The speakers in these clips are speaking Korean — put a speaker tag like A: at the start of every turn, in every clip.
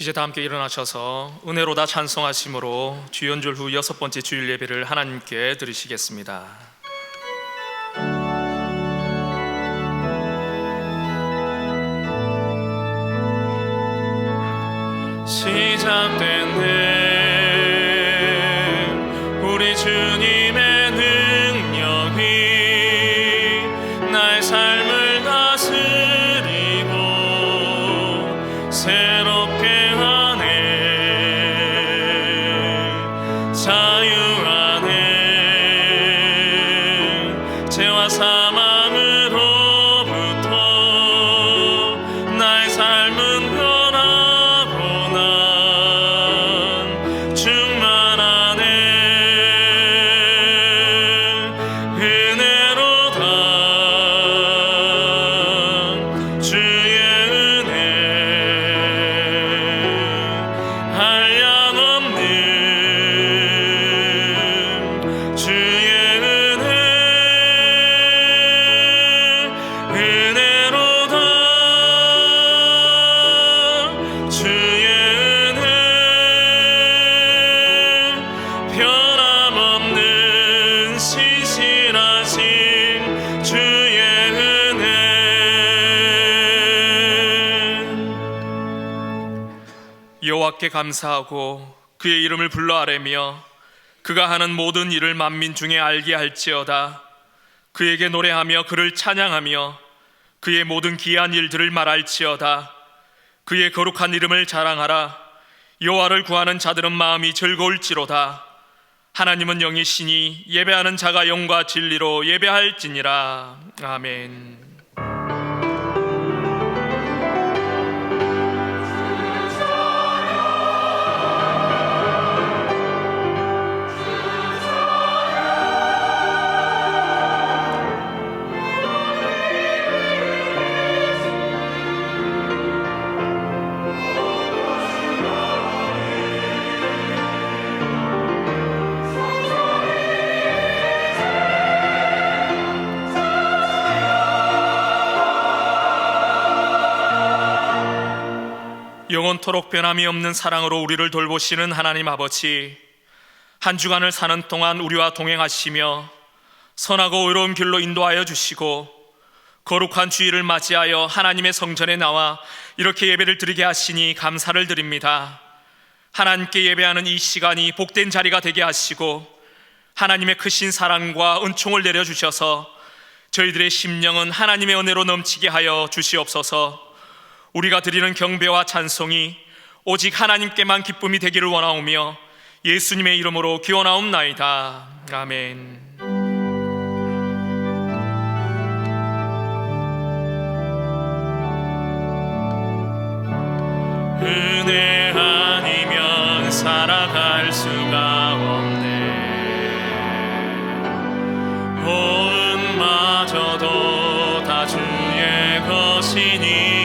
A: 이제 다 함께 일어나셔서 은혜로다 찬송하심으로 주연절 후 6번째 주일 예배를 하나님께 드리시겠습니다. 시작된 우리 주님의 능력이 나의 삶을 다스리고 새롭게 하네. 자유 안에 죄와 사망으로부터 나의 삶은 변하고 난 충만하네. 은혜로다 주의 은혜 한량없는 주의 은혜 은혜로다 주의 은혜 변함없는 신실하신 주의 은혜. 여호와께 감사하고 그의 이름을 불러 아뢰며 그가 하는 모든 일을 만민 중에 알게 할지어다. 그에게 노래하며 그를 찬양하며 그의 모든 기이한 일들을 말할지어다. 그의 거룩한 이름을 자랑하라. 여호와를 구하는 자들은 마음이 즐거울지로다. 하나님은 영이시니 예배하는 자가 영과 진리로 예배할지니라. 아멘. 영원토록 변함이 없는 사랑으로 우리를 돌보시는 하나님 아버지, 한 주간을 사는 동안 우리와 동행하시며 선하고 의로운 길로 인도하여 주시고 거룩한 주일을 맞이하여 하나님의 성전에 나와 이렇게 예배를 드리게 하시니 감사를 드립니다. 하나님께 예배하는 이 시간이 복된 자리가 되게 하시고 하나님의 크신 사랑과 은총을 내려주셔서 저희들의 심령은 하나님의 은혜로 넘치게 하여 주시옵소서. 우리가 드리는 경배와 찬송이 오직 하나님께만 기쁨이 되기를 원하오며 예수님의 이름으로 기원하옵나이다. 아멘. 은혜 아니면 살아갈 수가 없네. 호응마저도 다 주의 것이니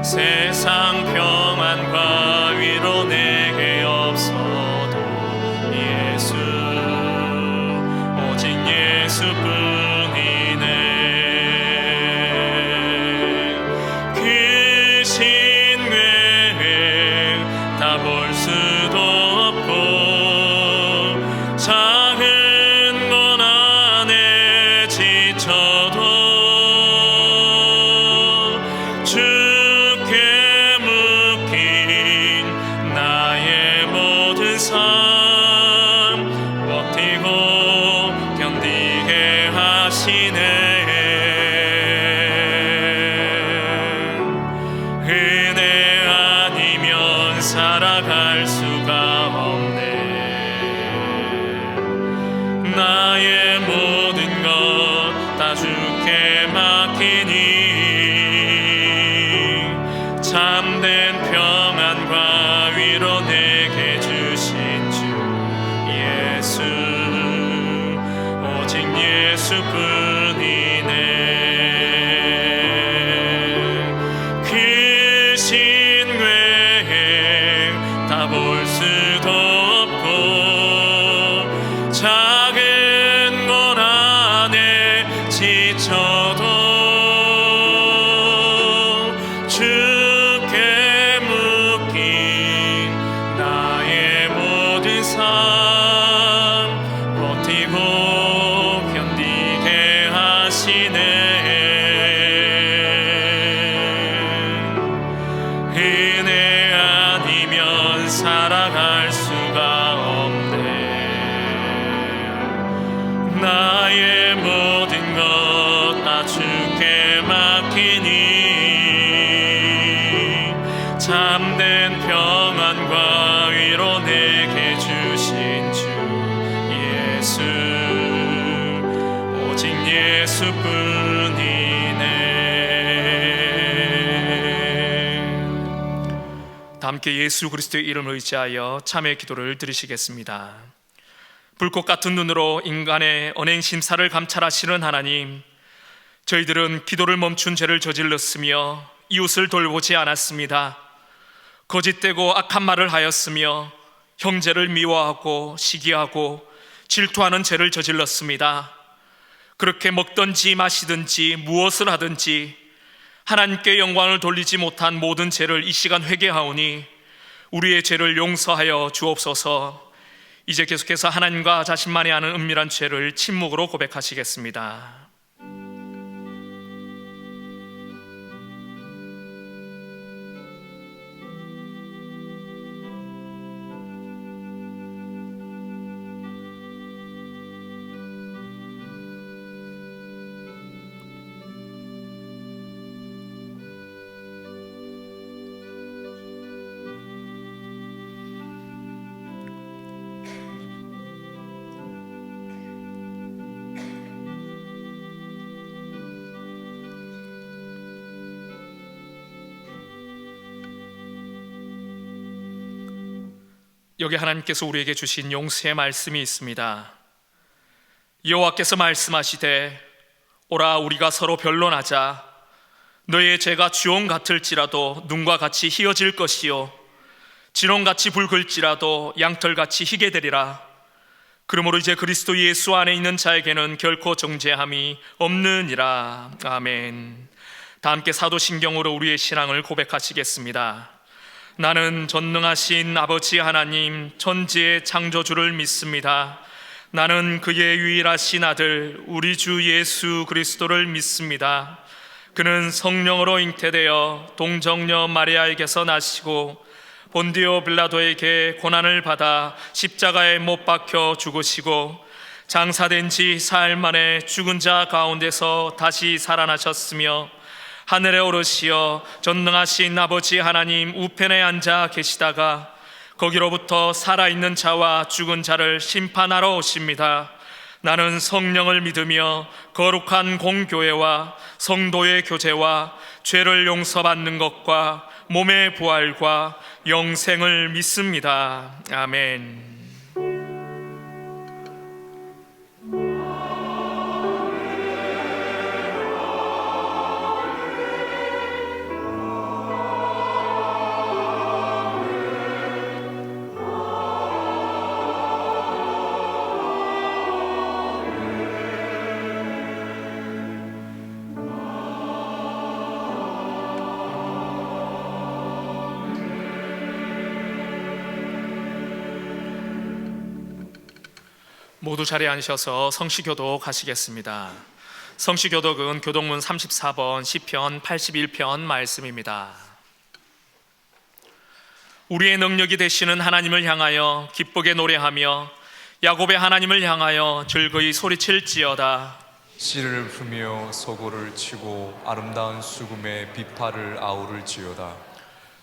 A: 세상 평안과 위로 내게 없어도 예수, 오직 예수뿐이네. 그 신 외에 다 볼 수도 없고 작은 건 안에 지쳐도 주께 묶인 나의 모든 삶 버티고 견디게 하시네. 은혜 아니면 살아갈 수가 없네. 나의 모든 것 다 주께 맡기니 참된 평안과 위로 내게 주신 주 예수, 오직 예수뿐이네. 그 신 외에 다 볼 수도 없고 작은 건 안에 지쳐도 주께 버티고 견디게 하시네. 은혜 아니면 살아갈 수가 없네. 나의 모든 것 다 주께 맡기니 참된 평안과 위로 내게 주신 주 예수, 오직 예수뿐이네. 다 함께 예수 그리스도의 이름을 의지하여 참회 기도를 드리시겠습니다. 불꽃 같은 눈으로 인간의 언행 심사를 감찰하시는 하나님, 저희들은 기도를 멈춘 죄를 저질렀으며 이웃을 돌보지 않았습니다. 거짓되고 악한 말을 하였으며 형제를 미워하고 시기하고 질투하는 죄를 저질렀습니다. 그렇게 먹든지 마시든지 무엇을 하든지 하나님께 영광을 돌리지 못한 모든 죄를 이 시간 회개하오니 우리의 죄를 용서하여 주옵소서. 이제 계속해서 하나님과 자신만이 아는 은밀한 죄를 침묵으로 고백하시겠습니다. 여기 하나님께서 우리에게 주신 용서의 말씀이 있습니다. 여호와께서 말씀하시되 오라 우리가 서로 변론하자. 너의 죄가 주홍 같을지라도 눈과 같이 희어질 것이요 진홍같이 붉을지라도 양털같이 희게 되리라. 그러므로 이제 그리스도 예수 안에 있는 자에게는 결코 정죄함이 없느니라. 아멘. 다 함께 사도신경으로 우리의 신앙을 고백하시겠습니다. 나는 전능하신 아버지 하나님 천지의 창조주를 믿습니다. 나는 그의 유일하신 아들 우리 주 예수 그리스도를 믿습니다. 그는 성령으로 잉태되어 동정녀 마리아에게서 나시고 본디오 빌라도에게 고난을 받아 십자가에 못 박혀 죽으시고 장사된 지 사흘 만에 죽은 자 가운데서 다시 살아나셨으며 하늘에 오르시어 전능하신 아버지 하나님 우편에 앉아 계시다가 거기로부터 살아있는 자와 죽은 자를 심판하러 오십니다. 나는 성령을 믿으며 거룩한 공교회와 성도의 교제와 죄를 용서받는 것과 몸의 부활과 영생을 믿습니다. 아멘. 모두 자리에 앉으셔서 성시교독 하시겠습니다. 성시교독은 교독문 34번 시편 81편 말씀입니다. 우리의 능력이 되시는 하나님을 향하여 기쁘게 노래하며 야곱의 하나님을 향하여 즐거이 소리칠지어다.
B: 씨를 풀며 소고를 치고 아름다운 수금의 비파를 아우를지어다.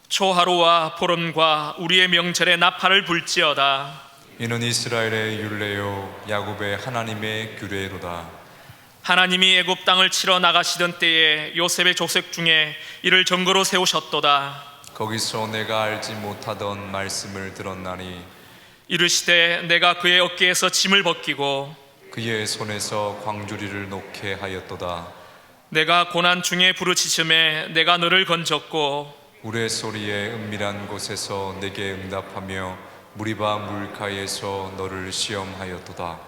A: 초하루와 보름과 우리의 명절에 나팔을 불지어다.
B: 이는 이스라엘의 율례요 야곱의 하나님의 규례로다.
A: 하나님이 애굽 땅을 치러 나가시던 때에 요셉의 조색 중에 이를 증거로 세우셨도다.
B: 거기서 내가 알지 못하던 말씀을 들었나니
A: 이르시되 내가 그의 어깨에서 짐을 벗기고
B: 그의 손에서 광주리를 놓게 하였도다.
A: 내가 고난 중에 부르짖음에 내가 너를 건졌고
B: 우레소리의 은밀한 곳에서 내게 응답하며 무리바 물가에서 너를 시험하였도다.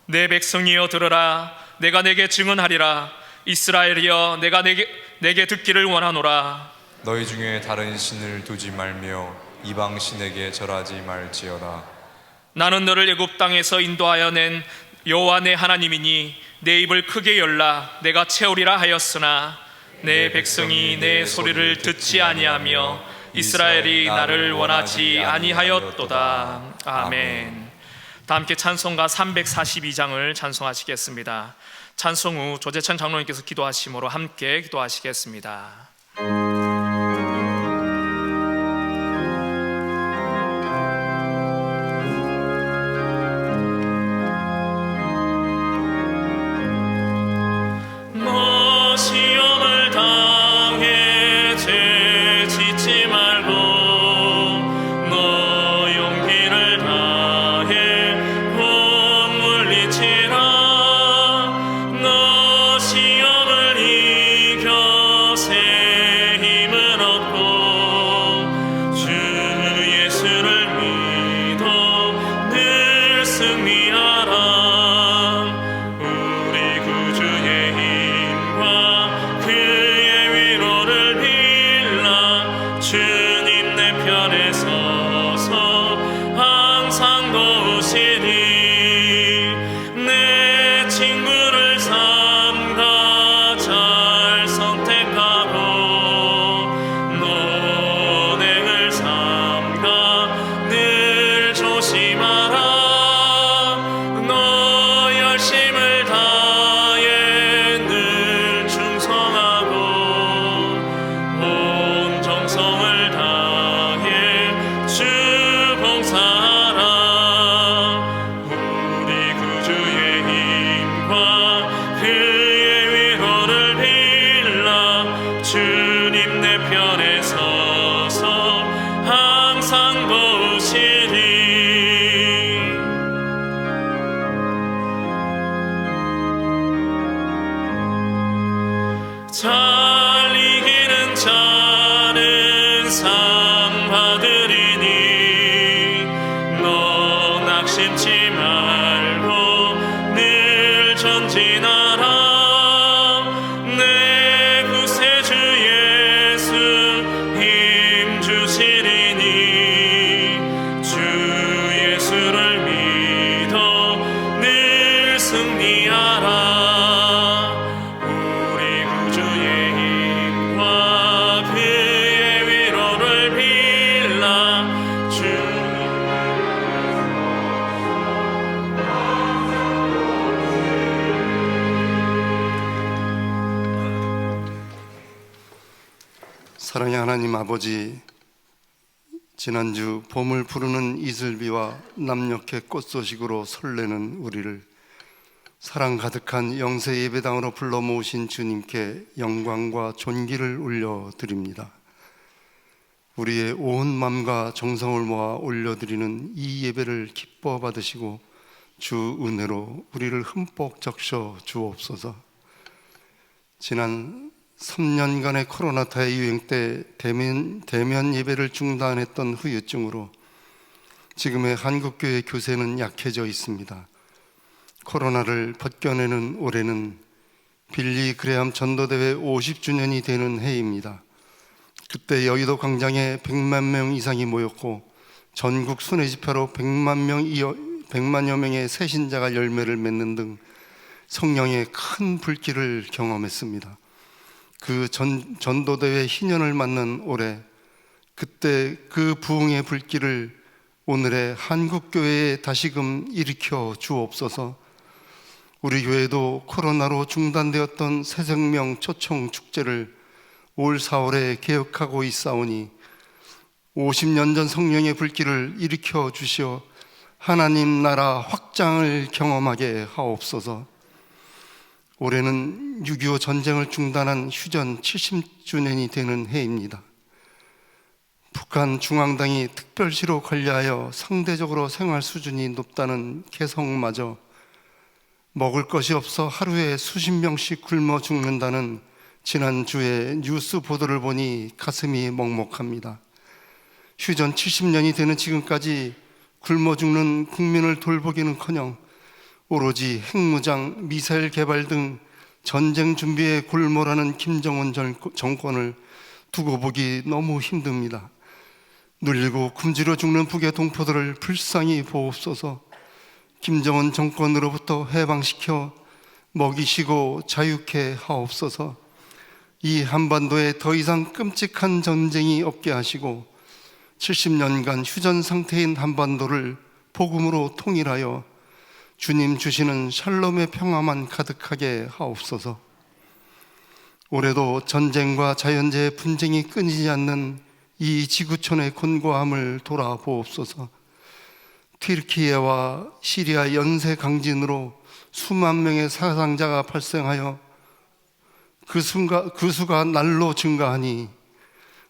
A: 내 백성이여 들으라. 내가 내게 증언하리라. 이스라엘이여 내가 내게 듣기를 원하노라.
B: 너희 중에 다른 신을 두지 말며 이방 신에게 절하지 말지어다.
A: 나는 너를 애굽 땅에서 인도하여 낸 여호와 내 하나님이니 내 입을 크게 열라 내가 채우리라 하였으나 내 백성이 내 소리를 듣지 아니하며 이스라엘이 나를 원하지 아니하였도다. 아멘. 다 함께 찬송가 342장을 찬송하시겠습니다. 찬송 후 조재찬 장로님께서 기도하심으로 함께 기도하시겠습니다.
C: 사랑의 하나님 아버지, 지난주 봄을 부르는 이슬비와 남녘의 꽃소식으로 설레는 우리를 사랑 가득한 영세 예배당으로 불러 모으신 주님께 영광과 존귀를 올려드립니다. 우리의 온 마음과 정성을 모아 올려드리는 이 예배를 기뻐 받으시고 주 은혜로 우리를 흠뻑 적셔 주옵소서. 지난 3년간의 코로나 대유행 때 대면 예배를 중단했던 후유증으로 지금의 한국교회 교세는 약해져 있습니다. 코로나를 벗겨내는 올해는 빌리 그레함 전도대회 50주년이 되는 해입니다. 그때 여의도 광장에 100만 명 이상이 모였고 전국 순회 집회로 100만여 명의 새신자가 열매를 맺는 등 성령의 큰 불길을 경험했습니다. 그 전도대회 희년을 맞는 올해, 그때 그 부흥의 불길을 오늘의 한국교회에 다시금 일으켜 주옵소서. 우리 교회도 코로나로 중단되었던 새생명 초청 축제를 올 4월에 개혁하고 있사오니 50년 전 성령의 불길을 일으켜 주시어 하나님 나라 확장을 경험하게 하옵소서. 올해는 6.25 전쟁을 중단한 휴전 70주년이 되는 해입니다. 북한 중앙당이 특별시로 관리하여 상대적으로 생활 수준이 높다는 개성마저 먹을 것이 없어 하루에 수십 명씩 굶어 죽는다는 지난주에 뉴스 보도를 보니 가슴이 먹먹합니다. 휴전 70년이 되는 지금까지 굶어 죽는 국민을 돌보기는커녕 오로지 핵무장, 미사일 개발 등 전쟁 준비에 골몰하는 김정은 정권을 두고 보기 너무 힘듭니다. 눌리고 굶주려 죽는 북의 동포들을 불쌍히 보옵소서. 김정은 정권으로부터 해방시켜 먹이시고 자유케 하옵소서. 이 한반도에 더 이상 끔찍한 전쟁이 없게 하시고 70년간 휴전 상태인 한반도를 복음으로 통일하여 주님 주시는 샬롬의 평화만 가득하게 하옵소서. 올해도 전쟁과 자연재해 분쟁이 끊이지 않는 이 지구촌의 곤고함을 돌아보옵소서. 튀르키예와 시리아 연쇄 강진으로 수만 명의 사상자가 발생하여 그 수가 날로 증가하니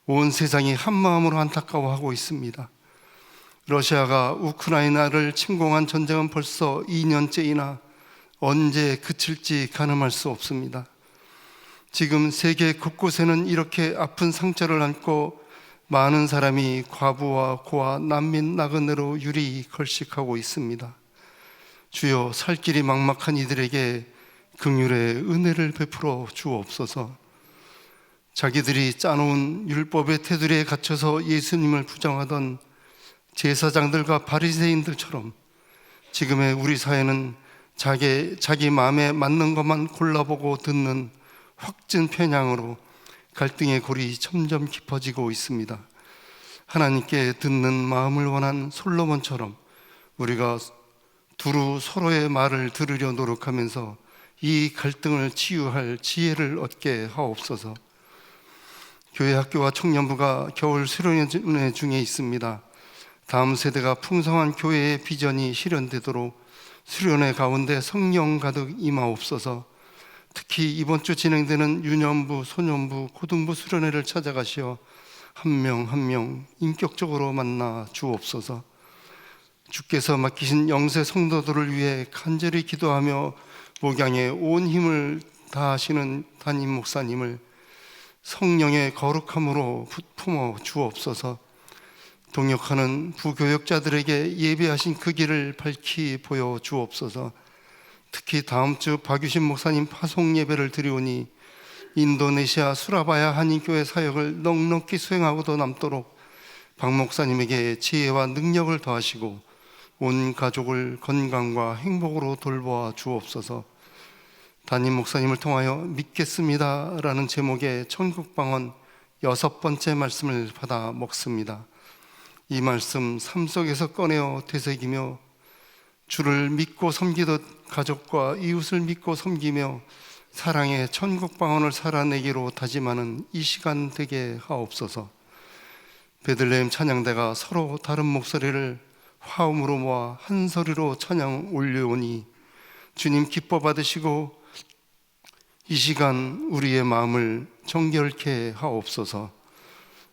C: 온 세상이 한마음으로 안타까워하고 있습니다. 러시아가 우크라이나를 침공한 전쟁은 벌써 2년째이나 언제 그칠지 가늠할 수 없습니다. 지금 세계 곳곳에는 이렇게 아픈 상처를 안고 많은 사람이 과부와 고아, 난민, 나그네로 유리 걸식하고 있습니다. 주여, 살 길이 막막한 이들에게 긍휼의 은혜를 베풀어 주옵소서. 자기들이 짜놓은 율법의 테두리에 갇혀서 예수님을 부정하던 제사장들과 바리새인들처럼 지금의 우리 사회는 자기 마음에 맞는 것만 골라보고 듣는 확진 편향으로 갈등의 골이 점점 깊어지고 있습니다. 하나님께 듣는 마음을 원한 솔로몬처럼 우리가 두루 서로의 말을 들으려 노력하면서 이 갈등을 치유할 지혜를 얻게 하옵소서. 교회 학교와 청년부가 겨울 수련회 중에 있습니다. 다음 세대가 풍성한 교회의 비전이 실현되도록 수련회 가운데 성령 가득 임하옵소서. 특히 이번 주 진행되는 유년부, 소년부, 고등부 수련회를 찾아가시어 한 명 한 명 인격적으로 만나 주옵소서. 주께서 맡기신 영세 성도들을 위해 간절히 기도하며 목양에 온 힘을 다하시는 담임 목사님을 성령의 거룩함으로 품어 주옵소서. 동역하는 부교역자들에게 예배하신 그 길을 밝히 보여 주옵소서. 특히 다음 주 박유신 목사님 파송 예배를 드리오니 인도네시아 수라바야 한인교회 사역을 넉넉히 수행하고도 남도록 박 목사님에게 지혜와 능력을 더하시고 온 가족을 건강과 행복으로 돌보아 주옵소서. 담임 목사님을 통하여 믿겠습니다 라는 제목의 천국방언 6번째 말씀을 받아 먹습니다. 이 말씀 삶 속에서 꺼내어 되새기며 주를 믿고 섬기듯 가족과 이웃을 믿고 섬기며 사랑의 천국방언을 살아내기로 다짐하는 이 시간 되게 하옵소서. 베들레헴 찬양대가 서로 다른 목소리를 화음으로 모아 한 소리로 찬양 올려오니 주님 기뻐 받으시고 이 시간 우리의 마음을 정결케 하옵소서.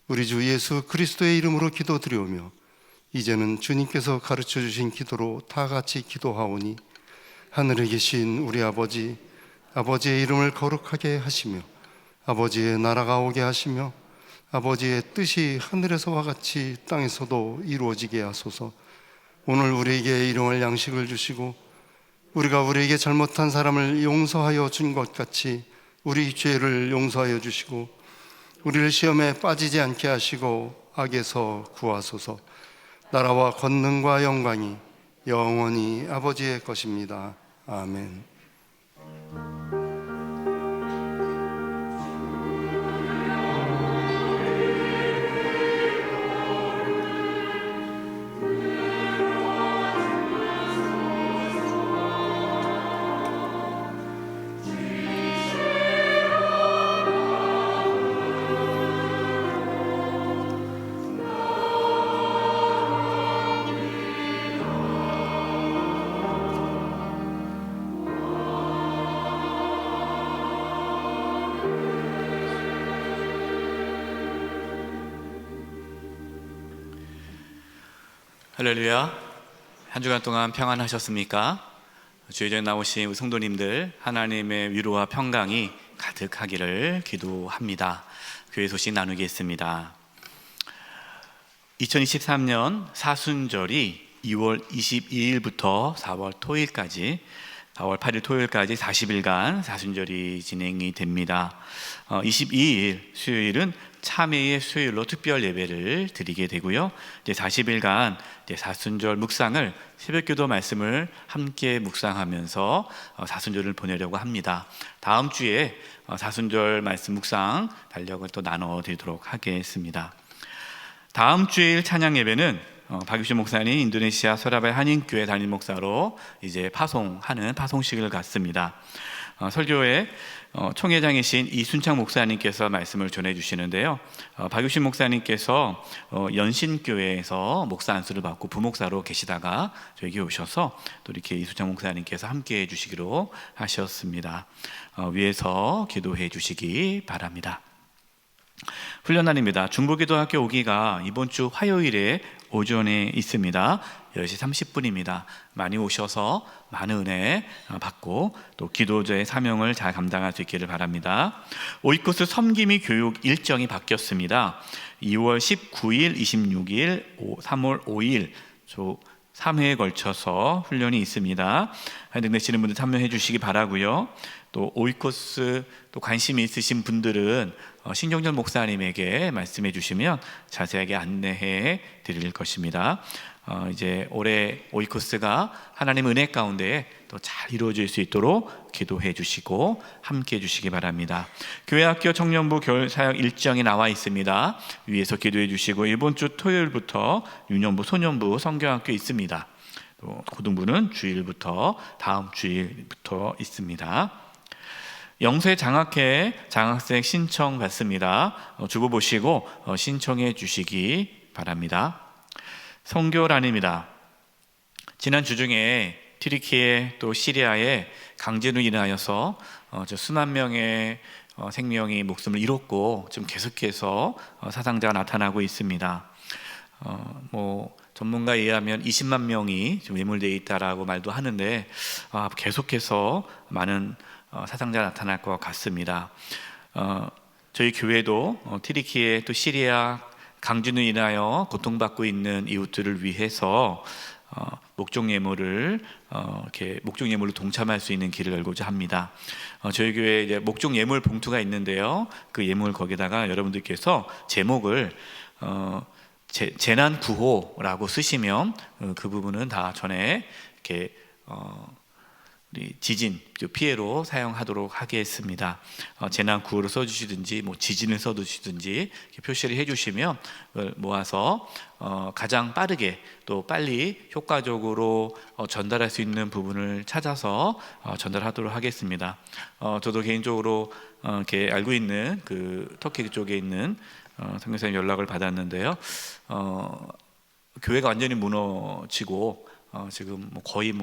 C: 우리 주 예수 그리스도의 이름으로 기도드리오며 이제는 주님께서 가르쳐 주신 기도로 다 같이 기도하오니 하늘에 계신 우리 아버지, 아버지의 이름을 거룩하게 하시며 아버지의 나라가 오게 하시며 아버지의 뜻이 하늘에서와 같이 땅에서도 이루어지게 하소서. 오늘 우리에게 일용할 양식을 주시고 우리가 우리에게 잘못한 사람을 용서하여 준 것 같이 우리 죄를 용서하여 주시고 우리를 시험에 빠지지 않게 하시고 악에서 구하소서. 나라와 권능과 영광이 영원히 아버지의 것입니다. 아멘.
D: 할렐루야. 한 주간 동안 평안하셨습니까? 주의 전에 나오신 우리 성도님들 하나님의 위로와 평강이 가득하기를 기도합니다. 교회 소식 나누겠습니다. 2023년 사순절이 2월 22일부터 4월 토일까지 4월 8일 토요일까지 40일간 사순절이 진행이 됩니다. 22일 수요일은 참회의 수요일로 특별 예배를 드리게 되고요. 이제 40일간 사순절 묵상을 새벽기도 말씀을 함께 묵상하면서 사순절을 보내려고 합니다. 다음 주에 사순절 말씀 묵상 달력을 또 나눠드리도록 하겠습니다. 다음 주일 찬양 예배는 박유신 목사님 인도네시아 소라바이 한인교회 담임 목사로 이제 파송하는 파송식을 갖습니다. 설교에 총회장이신 이순창 목사님께서 말씀을 전해 주시는데요. 박유신 목사님께서 연신교회에서 목사 안수를 받고 부목사로 계시다가 저에게 오셔서 또 이렇게 이순창 목사님께서 함께 해 주시기로 하셨습니다. 위에서 기도해 주시기 바랍니다. 훈련날입니다. 중보기도학교 오기가 이번 주 화요일에 오전에 있습니다. 10시 30분입니다. 많이 오셔서 많은 은혜 받고 또 기도자의 사명을 잘 감당할 수 있기를 바랍니다. 오이코스 섬김이 교육 일정이 바뀌었습니다. 2월 19일, 26일, 3월 5일 3회에 걸쳐서 훈련이 있습니다. 등록되시는 분들 참여해 주시기 바라고요. 또 오이코스 또 관심이 있으신 분들은 신경절 목사님에게 말씀해 주시면 자세하게 안내해 드릴 것입니다. 이제 올해 오이코스가 하나님 은혜 가운데 또 잘 이루어질 수 있도록 기도해 주시고 함께 해 주시기 바랍니다. 교회학교 청년부 겨울 사역 일정이 나와 있습니다. 위에서 기도해 주시고 이번 주 토요일부터 유년부, 소년부 성경학교 있습니다. 또 고등부는 주일부터 다음 주일부터 있습니다. 영세 장학회 장학생 신청 받습니다. 주보 보시고 신청해 주시기 바랍니다. 선교란입니다. 지난 주 중에 튀르키예 또 시리아에 강진으로 인하여서 수만 명의 생명이 목숨을 잃었고 지금 계속해서 사상자가 나타나고 있습니다. 전문가에 의하면 20만 명이 좀 매몰되어 있다라고 말도 하는데 계속해서 많은 사상자가 나타날 것 같습니다. 저희 교회도 튀르키예 또 시리아 강진으로 인하여 고통받고 있는 이웃들을 위해서 목적 예물을 동참할 수 있는 길을 열고자 합니다. 저희 교회에 이제 목적 예물 봉투가 있는데요. 그 예물 거기다가 여러분들께서 제목을 재난 구호라고 쓰시면 그 부분은 다 전에 이렇게 우리 지진 피해로 사용하도록 하겠습니다. 재난 구호를 써주시든지 지진을 써주시든지 표시를 해주시면 그걸 모아서 가장 빠르게 또 빨리 효과적으로 전달할 수 있는 부분을 찾아서 전달하도록 하겠습니다. 저도 개인적으로 이렇게 알고 있는 그 터키 쪽에 있는 선교사님 연락을 받았는데요. 교회가 완전히 무너지고 지금 거의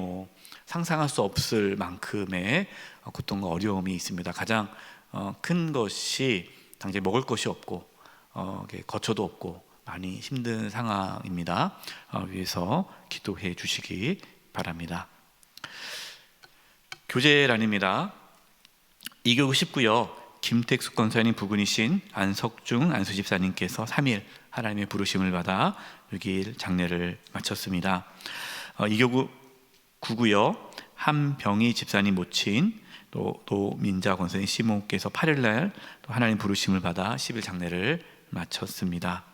D: 상상할 수 없을 만큼의 고통과 어려움이 있습니다. 가장 큰 것이 당장 먹을 것이 없고 거처도 없고 많이 힘든 상황입니다. 위해서 기도해 주시기 바랍니다. 교제란입니다. 2교구 19요. 김택숙 권사님 부군이신 안석중 안수집사님께서 3일 하나님의 부르심을 받아 6일 장례를 마쳤습니다. 2교구 9구요. 한병희 집사님 모친 또 노민자 권사님 시모께서 8일날 또 하나님 부르심을 받아 10일 장례를 마쳤습니다.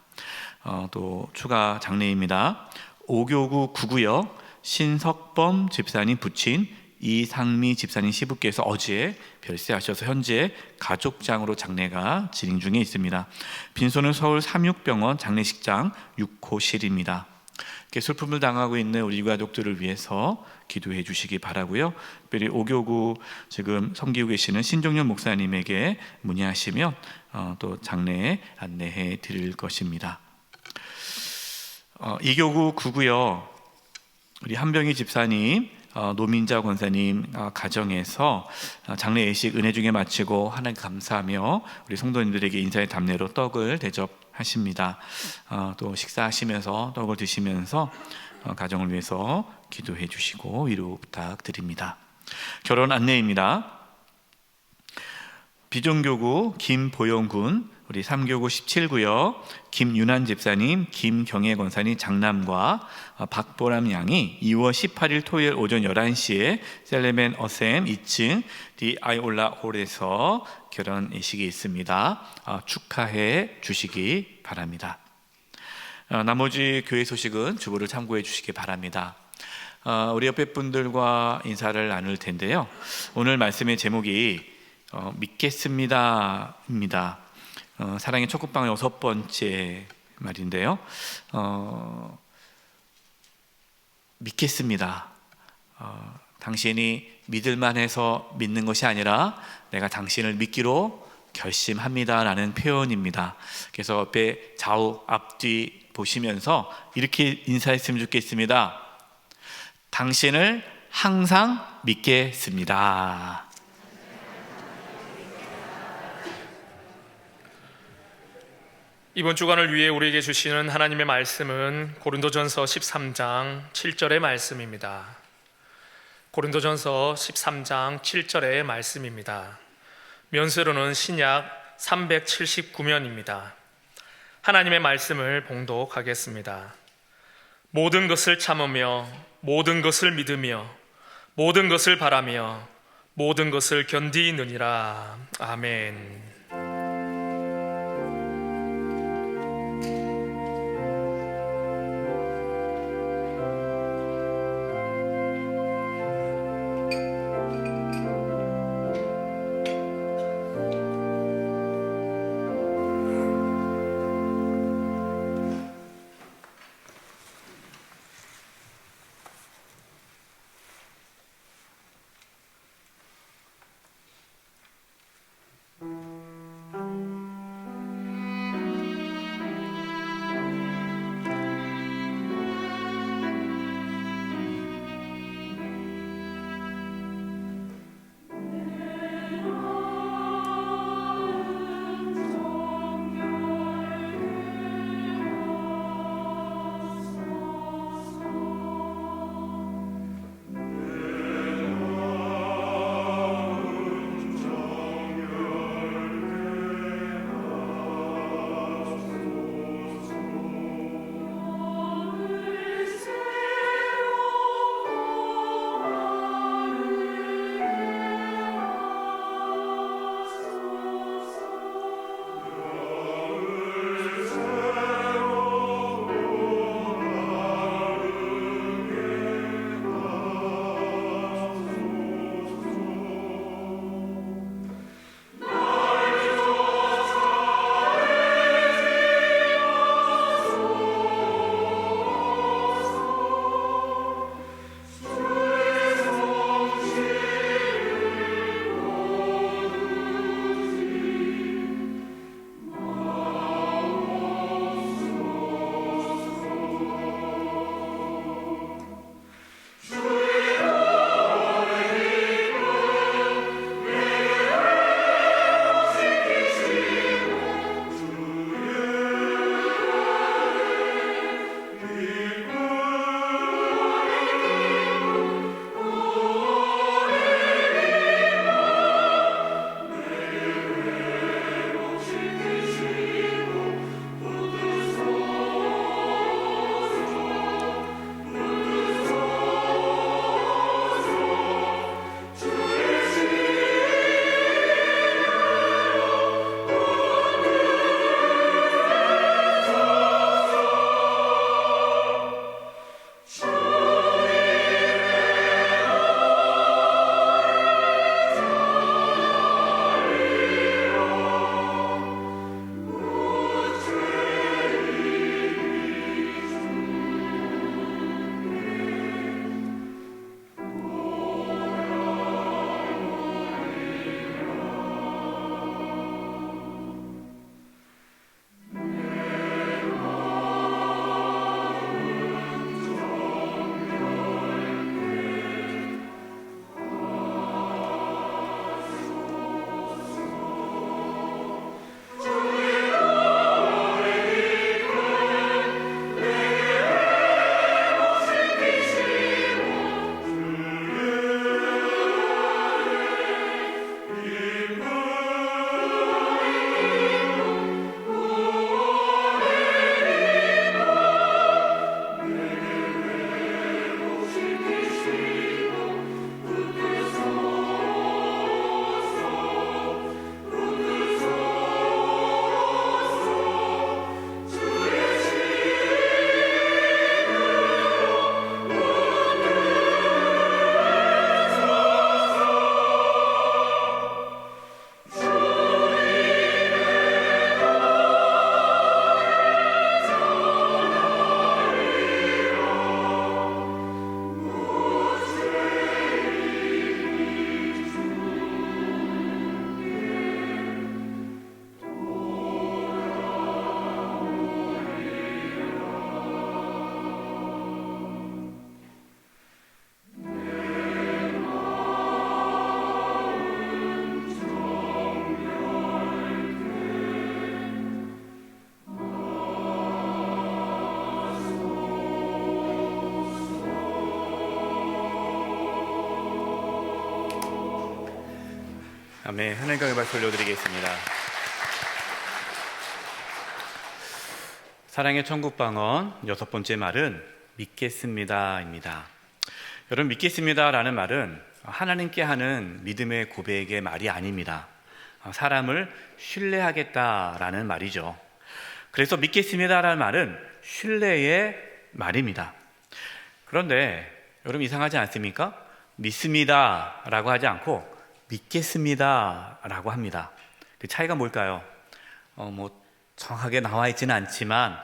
D: 또 추가 장례입니다. 5교구 9구요. 신석범 집사님 부친 이상미 집사님 시부께서 어제 별세하셔서 현재 가족장으로 장례가 진행 중에 있습니다. 빈소는 서울 삼육병원 장례식장 6호실입니다. 슬픔을 당하고 있는 우리 가족들을 위해서 기도해 주시기 바라고요. 특별히 5교구 지금 섬기고 계시는 신종렬 목사님에게 문의하시면 또 장례에 안내해 드릴 것입니다. 2교구 9구요. 우리 한병희 집사님 노민자 권사님 가정에서 장례 예식 은혜 중에 마치고 하나님 감사하며 우리 성도님들에게 인사의 답례로 떡을 대접하십니다. 또 식사하시면서 떡을 드시면서 가정을 위해서 기도해 주시고 위로 부탁드립니다. 결혼 안내입니다. 비전교구 김보영 군 우리 3교구 17구역 김윤환 집사님, 김경애 권사님 장남과 박보람 양이 2월 18일 토요일 오전 11시에 셀레멘 어셈 2층 디 아이올라 홀에서 결혼식이 있습니다. 축하해 주시기 바랍니다. 나머지 교회 소식은 주보를 참고해 주시기 바랍니다. 우리 옆에 분들과 인사를 나눌 텐데요. 오늘 말씀의 제목이 믿겠습니다입니다. 사랑의 첫국방의 6번째 말인데요. 믿겠습니다. 당신이 믿을만해서 믿는 것이 아니라 내가 당신을 믿기로 결심합니다라는 표현입니다. 그래서 옆에 좌우 앞뒤 보시면서 이렇게 인사했으면 좋겠습니다. 당신을 항상 믿겠습니다.
A: 이번 주간을 위해 우리에게 주시는 하나님의 말씀은 고린도전서 13장 7절의 말씀입니다. 고린도전서 13장 7절의 말씀입니다. 면세로는 신약 379면입니다. 하나님의 말씀을 봉독하겠습니다. 모든 것을 참으며 모든 것을 믿으며 모든 것을 바라며 모든 것을 견디느니라. 아멘.
D: 아멘. 하나님께 박수 올려드리겠습니다. 사랑의 천국방언 6번째 말은 믿겠습니다입니다. 여러분, 믿겠습니다라는 말은 하나님께 하는 믿음의 고백의 말이 아닙니다. 사람을 신뢰하겠다라는 말이죠. 그래서 믿겠습니다라는 말은 신뢰의 말입니다. 그런데 여러분, 이상하지 않습니까? 믿습니다라고 하지 않고 믿겠습니다라고 합니다. 그 차이가 뭘까요? 정확하게 나와 있지는 않지만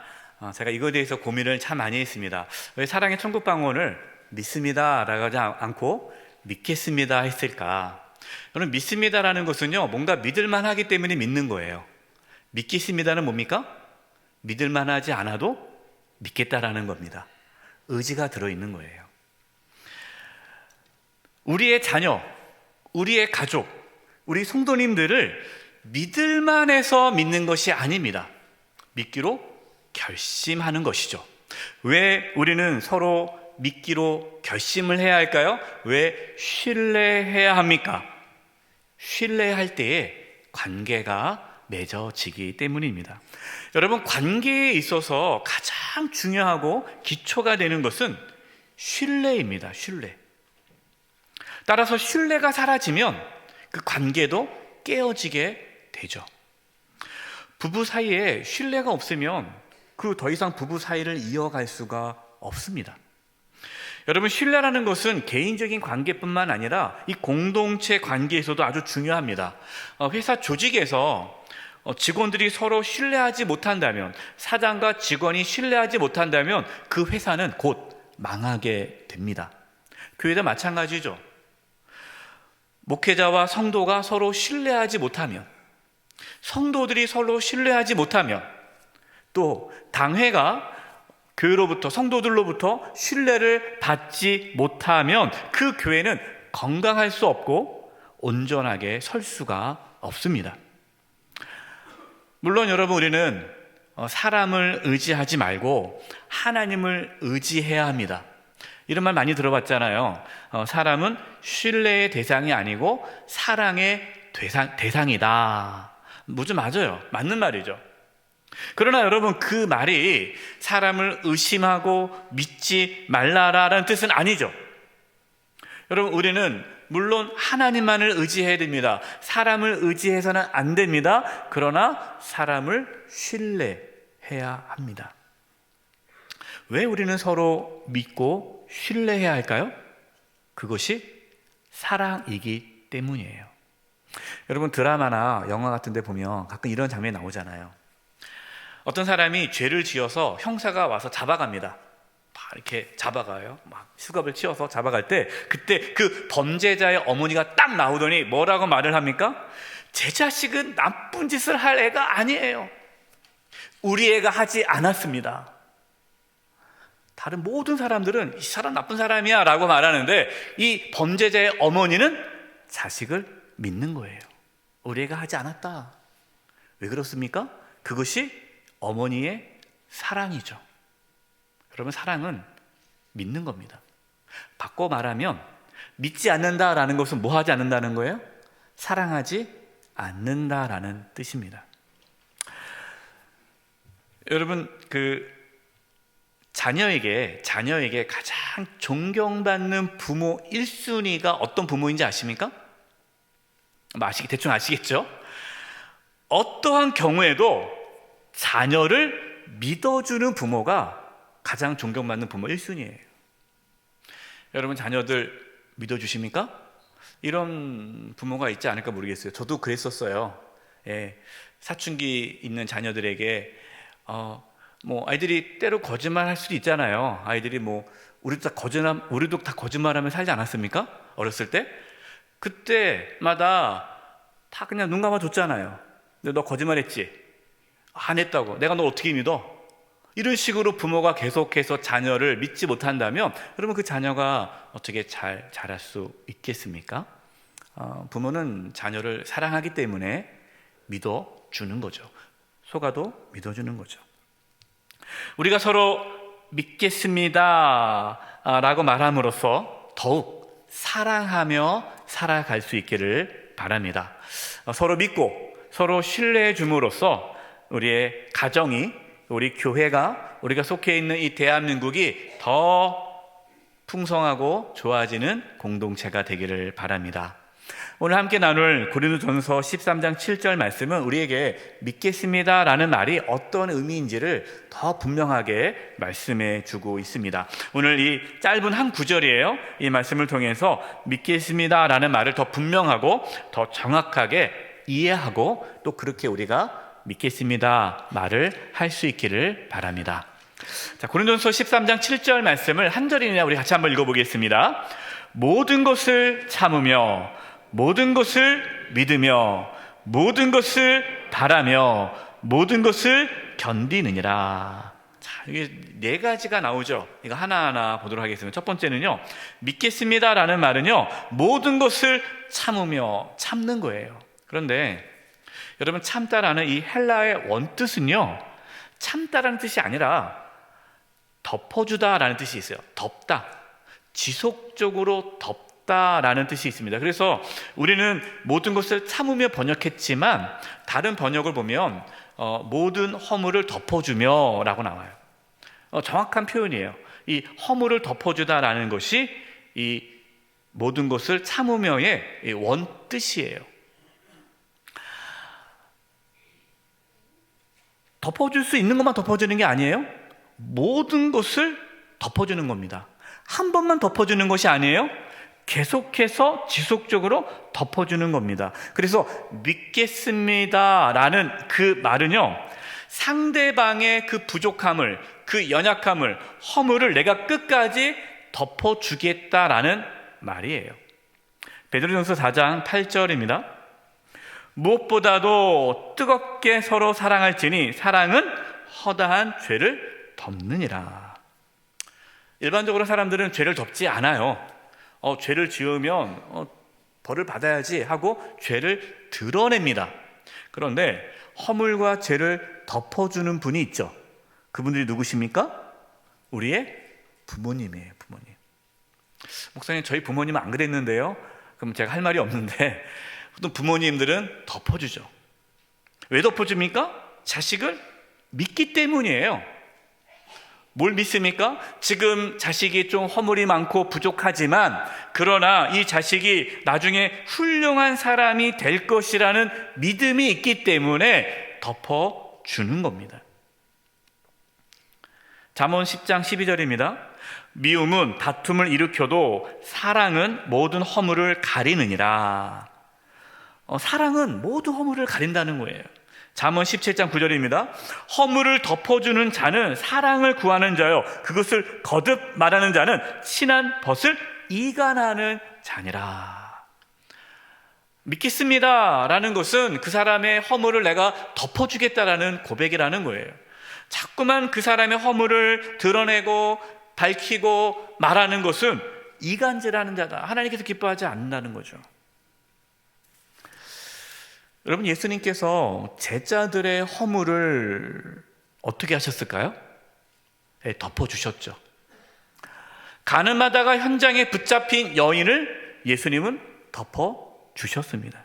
D: 제가 이거에 대해서 고민을 참 많이 했습니다. 왜 사랑의 천국방언을 믿습니다라고 하지 않고 믿겠습니다 했을까? 저는 믿습니다라는 것은요, 뭔가 믿을만 하기 때문에 믿는 거예요. 믿겠습니다는 뭡니까? 믿을만 하지 않아도 믿겠다라는 겁니다. 의지가 들어있는 거예요. 우리의 자녀, 우리의 가족, 우리 성도님들을 믿을만 해서 믿는 것이 아닙니다. 믿기로 결심하는 것이죠. 왜 우리는 서로 믿기로 결심을 해야 할까요? 왜 신뢰해야 합니까? 신뢰할 때에 관계가 맺어지기 때문입니다. 여러분, 관계에 있어서 가장 중요하고 기초가 되는 것은 신뢰입니다. 신뢰. 따라서 신뢰가 사라지면 그 관계도 깨어지게 되죠. 부부 사이에 신뢰가 없으면 그 더 이상 부부 사이를 이어갈 수가 없습니다. 여러분, 신뢰라는 것은 개인적인 관계뿐만 아니라 이 공동체 관계에서도 아주 중요합니다. 회사 조직에서 직원들이 서로 신뢰하지 못한다면, 사장과 직원이 신뢰하지 못한다면 그 회사는 곧 망하게 됩니다. 교회도 마찬가지죠. 목회자와 성도가 서로 신뢰하지 못하면, 성도들이 서로 신뢰하지 못하면, 또 당회가 교회로부터, 성도들로부터 신뢰를 받지 못하면 그 교회는 건강할 수 없고 온전하게 설 수가 없습니다. 물론 여러분, 우리는 사람을 의지하지 말고 하나님을 의지해야 합니다. 이런 말 많이 들어봤잖아요. 사람은 신뢰의 대상이 아니고 사랑의 대상이다. 뭐좀 맞아요. 맞는 말이죠. 그러나 여러분, 그 말이 사람을 의심하고 믿지 말라라는 뜻은 아니죠. 여러분, 우리는 물론 하나님만을 의지해야 됩니다. 사람을 의지해서는 안 됩니다. 그러나 사람을 신뢰해야 합니다. 왜 우리는 서로 믿고 신뢰해야 할까요? 그것이 사랑이기 때문이에요. 여러분, 드라마나 영화 같은 데 보면 가끔 이런 장면이 나오잖아요. 어떤 사람이 죄를 지어서 형사가 와서 잡아갑니다. 막 이렇게 잡아가요. 막 수갑을 치어서 잡아갈 때, 그때 그 범죄자의 어머니가 딱 나오더니 뭐라고 말을 합니까? 제 자식은 나쁜 짓을 할 애가 아니에요. 우리 애가 하지 않았습니다. 다른 모든 사람들은 이 사람 나쁜 사람이야 라고 말하는데, 이 범죄자의 어머니는 자식을 믿는 거예요. 우리 애가 하지 않았다. 왜 그렇습니까? 그것이 어머니의 사랑이죠. 여러분, 사랑은 믿는 겁니다. 바꿔 말하면 믿지 않는다라는 것은 뭐 하지 않는다는 거예요? 사랑하지 않는다라는 뜻입니다. 여러분, 자녀에게 가장 존경받는 부모 1순위가 어떤 부모인지 아십니까? 대충 아시겠죠? 어떠한 경우에도 자녀를 믿어주는 부모가 가장 존경받는 부모 1순위예요. 여러분, 자녀들 믿어주십니까? 이런 부모가 있지 않을까 모르겠어요. 저도 그랬었어요. 사춘기 있는 자녀들에게 아이들이 때로 거짓말할 수도 있잖아요. 아이들이 우리도 다 거짓말하면 살지 않았습니까? 어렸을 때 그때마다 다 그냥 눈 감아줬잖아요. 근데 너 거짓말했지? 안 했다고. 내가 너 어떻게 믿어? 이런 식으로 부모가 계속해서 자녀를 믿지 못한다면 여러분, 그 자녀가 어떻게 잘 자랄 수 있겠습니까? 부모는 자녀를 사랑하기 때문에 믿어주는 거죠. 속아도 믿어주는 거죠. 우리가 서로 믿겠습니다 라고 말함으로써 더욱 사랑하며 살아갈 수 있기를 바랍니다. 서로 믿고 서로 신뢰해 줌으로써 우리의 가정이, 우리 교회가, 우리가 속해 있는 이 대한민국이 더 풍성하고 좋아지는 공동체가 되기를 바랍니다. 오늘 함께 나눌 고린도전서 13장 7절 말씀은 우리에게 믿겠습니다 라는 말이 어떤 의미인지를 더 분명하게 말씀해 주고 있습니다. 오늘 이 짧은 한 구절이에요. 이 말씀을 통해서 믿겠습니다 라는 말을 더 분명하고 더 정확하게 이해하고 또 그렇게 우리가 믿겠습니다 말을 할 수 있기를 바랍니다. 자, 고린도전서 13장 7절 말씀을 한 절이나 우리 같이 한번 읽어보겠습니다. 모든 것을 참으며 모든 것을 믿으며 모든 것을 바라며 모든 것을 견디느니라. 자, 이게 네 가지가 나오죠. 이거 하나하나 보도록 하겠습니다. 첫 번째는요, 믿겠습니다라는 말은요, 모든 것을 참으며 참는 거예요. 그런데 여러분, 참다라는 이 헬라의 원뜻은요, 참다라는 뜻이 아니라 덮어주다라는 뜻이 있어요. 덮다, 지속적으로 덮다라는 뜻이 있습니다. 그래서 우리는 모든 것을 참으며 번역했지만 다른 번역을 보면 모든 허물을 덮어주며 라고 나와요. 정확한 표현이에요. 이 허물을 덮어주다라는 것이 이 모든 것을 참으며의 원뜻이에요. 덮어줄 수 있는 것만 덮어주는 게 아니에요. 모든 것을 덮어주는 겁니다. 한 번만 덮어주는 것이 아니에요. 계속해서 지속적으로 덮어주는 겁니다. 그래서 믿겠습니다라는 그 말은요, 상대방의 그 부족함을, 그 연약함을, 허물을 내가 끝까지 덮어주겠다라는 말이에요. 베드로전서 4장 8절입니다. 무엇보다도 뜨겁게 서로 사랑할지니 사랑은 허다한 죄를 덮느니라. 일반적으로 사람들은 죄를 덮지 않아요. 죄를 지으면 벌을 받아야지 하고 죄를 드러냅니다. 그런데 허물과 죄를 덮어주는 분이 있죠. 그분들이 누구십니까? 우리의 부모님이에요. 부모님. 목사님, 저희 부모님은 안 그랬는데요. 그럼 제가 할 말이 없는데 보통 부모님들은 덮어주죠. 왜 덮어줍니까? 자식을 믿기 때문이에요. 뭘 믿습니까? 지금 자식이 좀 허물이 많고 부족하지만 그러나 이 자식이 나중에 훌륭한 사람이 될 것이라는 믿음이 있기 때문에 덮어주는 겁니다. 잠언 10장 12절입니다. 미움은 다툼을 일으켜도 사랑은 모든 허물을 가리느니라. 사랑은 모든 허물을 가린다는 거예요. 잠언 17장 9절입니다. 허물을 덮어주는 자는 사랑을 구하는 자요, 그것을 거듭 말하는 자는 친한 벗을 이간하는 자니라. 믿겠습니다 라는 것은 그 사람의 허물을 내가 덮어주겠다라는 고백이라는 거예요. 자꾸만 그 사람의 허물을 드러내고 밝히고 말하는 것은 이간질하는 자다, 하나님께서 기뻐하지 않는다는 거죠. 여러분, 예수님께서 제자들의 허물을 어떻게 하셨을까요? 네, 덮어주셨죠. 가늠하다가 현장에 붙잡힌 여인을 예수님은 덮어주셨습니다.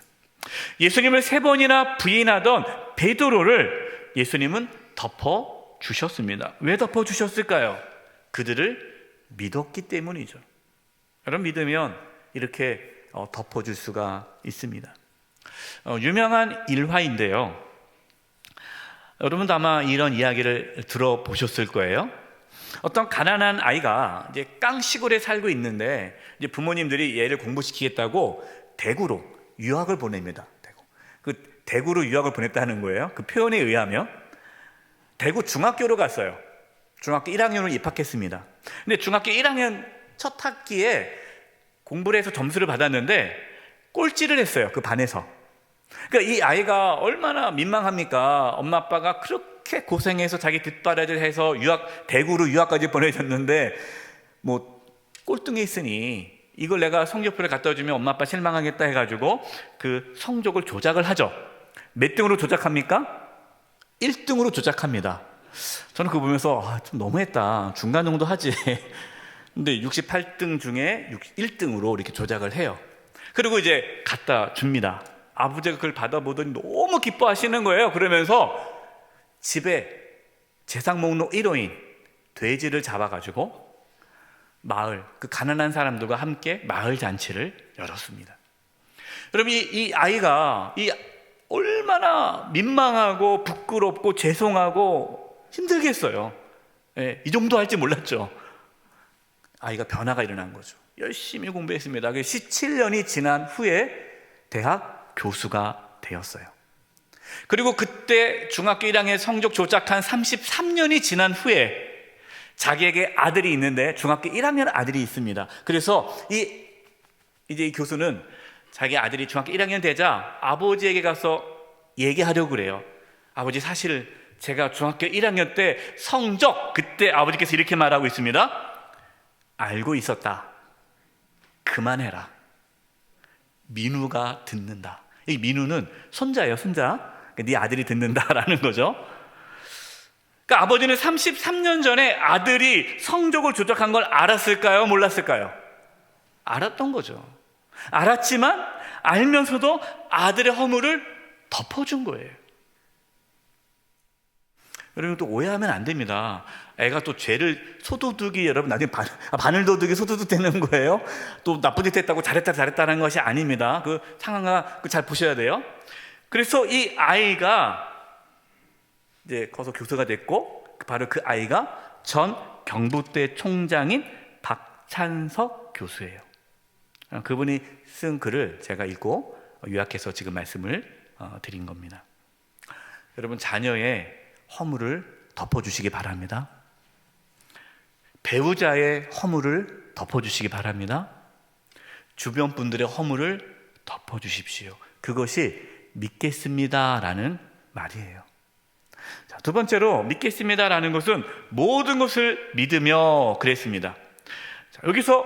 D: 예수님을 3번이나 부인하던 베드로를 예수님은 덮어주셨습니다. 왜 덮어주셨을까요? 그들을 믿었기 때문이죠. 여러분, 믿으면 이렇게 덮어줄 수가 있습니다. 유명한 일화인데요, 여러분도 아마 이런 이야기를 들어보셨을 거예요. 어떤 가난한 아이가 이제 깡시골에 살고 있는데 이제 부모님들이 얘를 공부시키겠다고 대구로 유학을 보냅니다. 대구로 유학을 보냈다는 거예요. 그 표현에 의하면 대구 중학교로 갔어요. 중학교 1학년으로 입학했습니다. 근데 중학교 1학년 첫 학기에 공부를 해서 점수를 받았는데 꼴찌를 했어요. 그 반에서. 그러니까 이 아이가 얼마나 민망합니까? 엄마 아빠가 그렇게 고생해서 자기 뒷바라지를 해서 대구로 유학까지 보내줬는데 뭐 꼴등에 있으니 이걸 내가 성적표를 갖다 주면 엄마 아빠 실망하겠다 해가지고 그 성적을 조작을 하죠. 몇 등으로 조작합니까? 1등으로 조작합니다. 저는 그거 보면서 좀 너무했다, 중간 정도 하지. 근데 68등 중에 1등으로 이렇게 조작을 해요. 그리고 이제 갖다 줍니다. 아버지가 그걸 받아보더니 너무 기뻐하시는 거예요. 그러면서 집에 제상 목록 1호인 돼지를 잡아가지고 마을, 그 가난한 사람들과 함께 마을 잔치를 열었습니다. 여러분, 이 아이가 얼마나 민망하고 부끄럽고 죄송하고 힘들겠어요. 예, 이 정도 할지 몰랐죠. 아이가 변화가 일어난 거죠. 열심히 공부했습니다. 17년이 지난 후에 대학 교수가 되었어요. 그리고 그때 중학교 1학년 성적 조작한 33년이 지난 후에 자기에게 아들이 있는데, 중학교 1학년 아들이 있습니다. 그래서 이제 이 교수는 자기 아들이 중학교 1학년 되자 아버지에게 가서 얘기하려고 그래요. 아버지, 사실 제가 중학교 1학년 때 성적, 그때 아버지께서 이렇게 말하고 있습니다. 알고 있었다. 그만해라. 민우가 듣는다. 이 민우는 손자예요, 손자. 네 아들이 듣는다라는 거죠. 그러니까 아버지는 33년 전에 아들이 성적을 조작한 걸 알았을까요? 몰랐을까요? 알았던 거죠. 알았지만 알면서도 아들의 허물을 덮어준 거예요. 여러분, 또 오해하면 안 됩니다. 애가 또 죄를 소도둑이, 여러분 나중에 바늘도둑이 소도둑 되는 거예요. 또 나쁜 짓 했다고 잘했다는 것이 아닙니다. 그 상황을 잘 보셔야 돼요. 그래서 이 아이가 이제 커서 교수가 됐고, 바로 그 아이가 전 경북대 총장인 박찬석 교수예요. 그분이 쓴 글을 제가 읽고 요약해서 지금 말씀을 드린 겁니다. 여러분, 자녀의 허물을 덮어주시기 바랍니다. 배우자의 허물을 덮어주시기 바랍니다. 주변 분들의 허물을 덮어주십시오. 그것이 믿겠습니다라는 말이에요. 자, 두 번째로 믿겠습니다라는 것은 모든 것을 믿으며 그랬습니다. 자, 여기서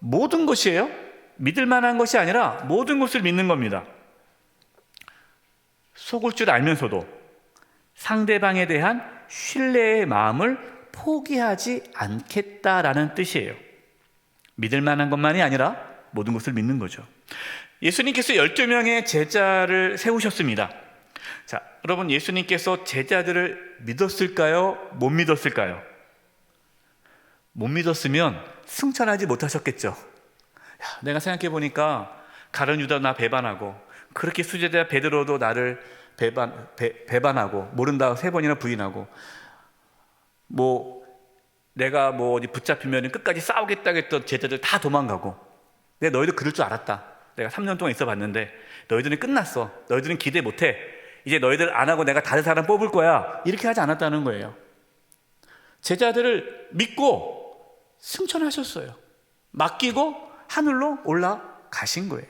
D: 모든 것이에요. 믿을 만한 것이 아니라 모든 것을 믿는 겁니다. 속을 줄 알면서도 상대방에 대한 신뢰의 마음을 포기하지 않겠다라는 뜻이에요. 믿을 만한 것만이 아니라 모든 것을 믿는 거죠. 예수님께서 12명의 제자를 세우셨습니다. 자, 여러분, 예수님께서 제자들을 믿었을까요? 못 믿었을까요? 못 믿었으면 승천하지 못하셨겠죠. 내가 생각해 보니까 가룟 유다 나 배반하고, 그렇게 수제자 베드로도 나를 배반하고, 모른다 3번이나 부인하고, 내가 어디 붙잡히면 끝까지 싸우겠다 했던 제자들 다 도망가고, 내가 너희들 그럴 줄 알았다. 내가 3년 동안 있어 봤는데 너희들은 끝났어. 너희들은 기대 못해. 이제 너희들 안 하고 내가 다른 사람 뽑을 거야. 이렇게 하지 않았다는 거예요. 제자들을 믿고 승천하셨어요. 맡기고 하늘로 올라가신 거예요.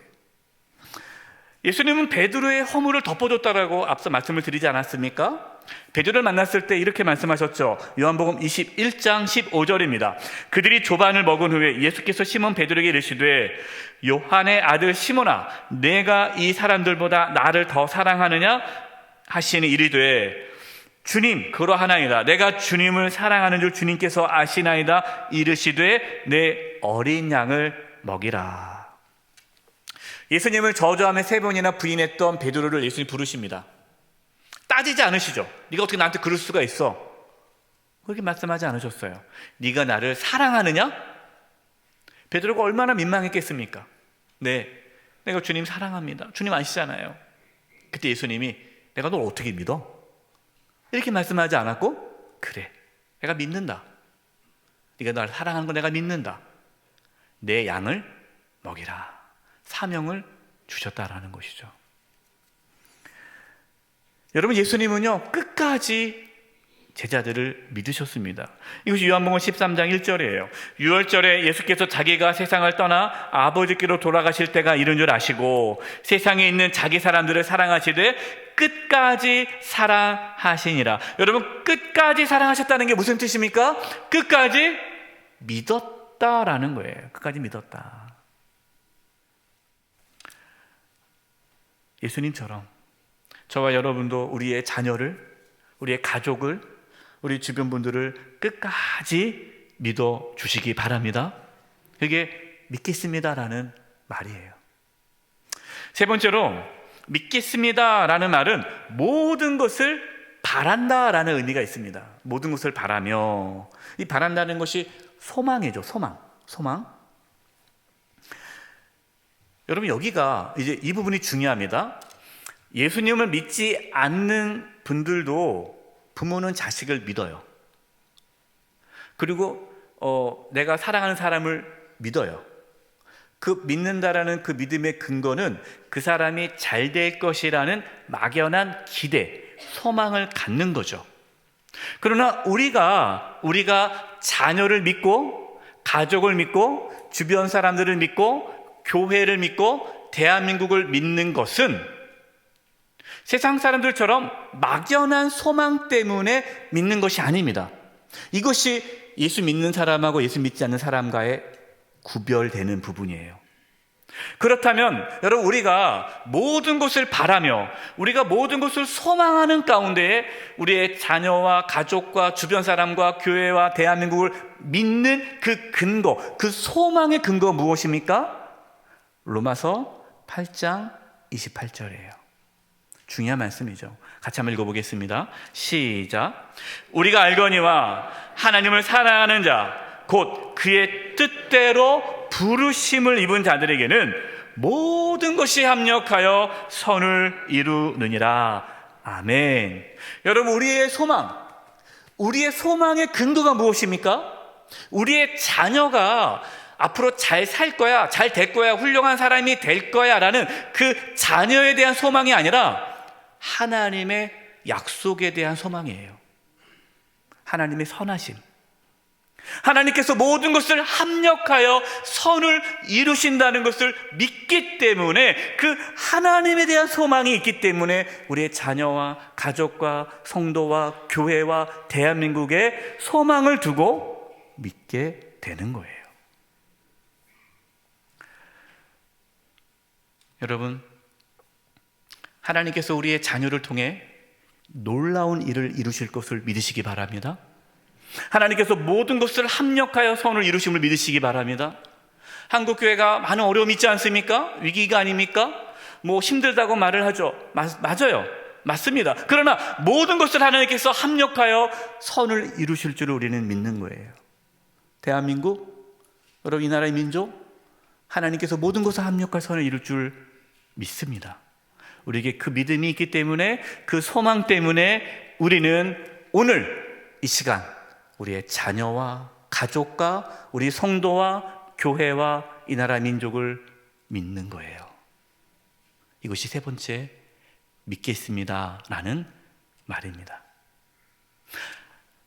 D: 예수님은 베드로의 허물을 덮어줬다라고 앞서 말씀을 드리지 않았습니까? 베드로를 만났을 때 이렇게 말씀하셨죠. 요한복음 21장 15절입니다. 그들이 조반을 먹은 후에 예수께서 시몬 베드로에게 이르시되 요한의 아들 시몬아, 내가 이 사람들보다 나를 더 사랑하느냐 하시니 이르되 주님, 그러하나이다. 내가 주님을 사랑하는 줄 주님께서 아시나이다. 이르시되 내 어린 양을 먹이라. 예수님을 저주하며 3번이나 부인했던 베드로를 예수님 부르십니다. 따지지 않으시죠. 네가 어떻게 나한테 그럴 수가 있어? 그렇게 말씀하지 않으셨어요. 네가 나를 사랑하느냐? 베드로가 얼마나 민망했겠습니까? 네, 내가 주님 사랑합니다. 주님 아시잖아요. 그때 예수님이 내가 널 어떻게 믿어? 이렇게 말씀하지 않았고, 그래, 내가 믿는다. 네가 날 사랑하는 거 내가 믿는다. 내 양을 먹이라. 사명을 주셨다라는 것이죠. 여러분, 예수님은요 끝까지 제자들을 믿으셨습니다. 이것이 요한복음 13장 1절이에요. 6월절에 예수께서 자기가 세상을 떠나 아버지께로 돌아가실 때가 이른 줄 아시고 세상에 있는 자기 사람들을 사랑하시되 끝까지 사랑하시니라. 여러분, 끝까지 사랑하셨다는 게 무슨 뜻입니까? 끝까지 믿었다라는 거예요. 끝까지 믿었다. 예수님처럼 저와 여러분도 우리의 자녀를, 우리의 가족을, 우리 주변 분들을 끝까지 믿어주시기 바랍니다. 그게 믿겠습니다라는 말이에요. 세 번째로 믿겠습니다라는 말은 모든 것을 바란다라는 의미가 있습니다. 모든 것을 바라며, 이 바란다는 것이 소망이죠. 소망. 여러분, 여기가 이제 이 부분이 중요합니다. 예수님을 믿지 않는 분들도 부모는 자식을 믿어요. 그리고 내가 사랑하는 사람을 믿어요. 그 믿는다라는 그 믿음의 근거는 그 사람이 잘 될 것이라는 막연한 기대, 소망을 갖는 거죠. 그러나 우리가 자녀를 믿고, 가족을 믿고, 주변 사람들을 믿고, 교회를 믿고, 대한민국을 믿는 것은 세상 사람들처럼 막연한 소망 때문에 믿는 것이 아닙니다. 이것이 예수 믿는 사람하고 예수 믿지 않는 사람과의 구별되는 부분이에요. 그렇다면 여러분, 우리가 모든 것을 바라며, 우리가 모든 것을 소망하는 가운데에 우리의 자녀와 가족과 주변 사람과 교회와 대한민국을 믿는 그 근거, 그 소망의 근거가 무엇입니까? 로마서 8장 28절이에요. 중요한 말씀이죠. 같이 한번 읽어보겠습니다. 시작. 우리가 알거니와 하나님을 사랑하는 자, 곧 그의 뜻대로 부르심을 입은 자들에게는 모든 것이 합력하여 선을 이루느니라. 아멘. 여러분, 우리의 소망의 근거가 무엇입니까? 우리의 자녀가 앞으로 잘 살 거야, 잘 될 거야, 훌륭한 사람이 될 거야 라는 그 자녀에 대한 소망이 아니라 하나님의 약속에 대한 소망이에요. 하나님의 선하심. 하나님께서 모든 것을 합력하여 선을 이루신다는 것을 믿기 때문에, 그 하나님에 대한 소망이 있기 때문에 우리의 자녀와 가족과 성도와 교회와 대한민국에 소망을 두고 믿게 되는 거예요. 여러분, 하나님께서 우리의 자녀를 통해 놀라운 일을 이루실 것을 믿으시기 바랍니다. 하나님께서 모든 것을 합력하여 선을 이루심을 믿으시기 바랍니다. 한국교회가 많은 어려움이 있지 않습니까? 위기가 아닙니까? 힘들다고 말을 하죠. 맞아요. 맞습니다. 그러나 모든 것을 하나님께서 합력하여 선을 이루실 줄을 우리는 믿는 거예요. 대한민국, 여러분, 이 나라의 민족, 하나님께서 모든 것을 합력하여 선을 이룰 줄 믿습니다. 우리에게 그 믿음이 있기 때문에, 그 소망 때문에 우리는 오늘 이 시간 우리의 자녀와 가족과 우리 성도와 교회와 이 나라 민족을 믿는 거예요. 이것이 세 번째 믿겠습니다라는 말입니다.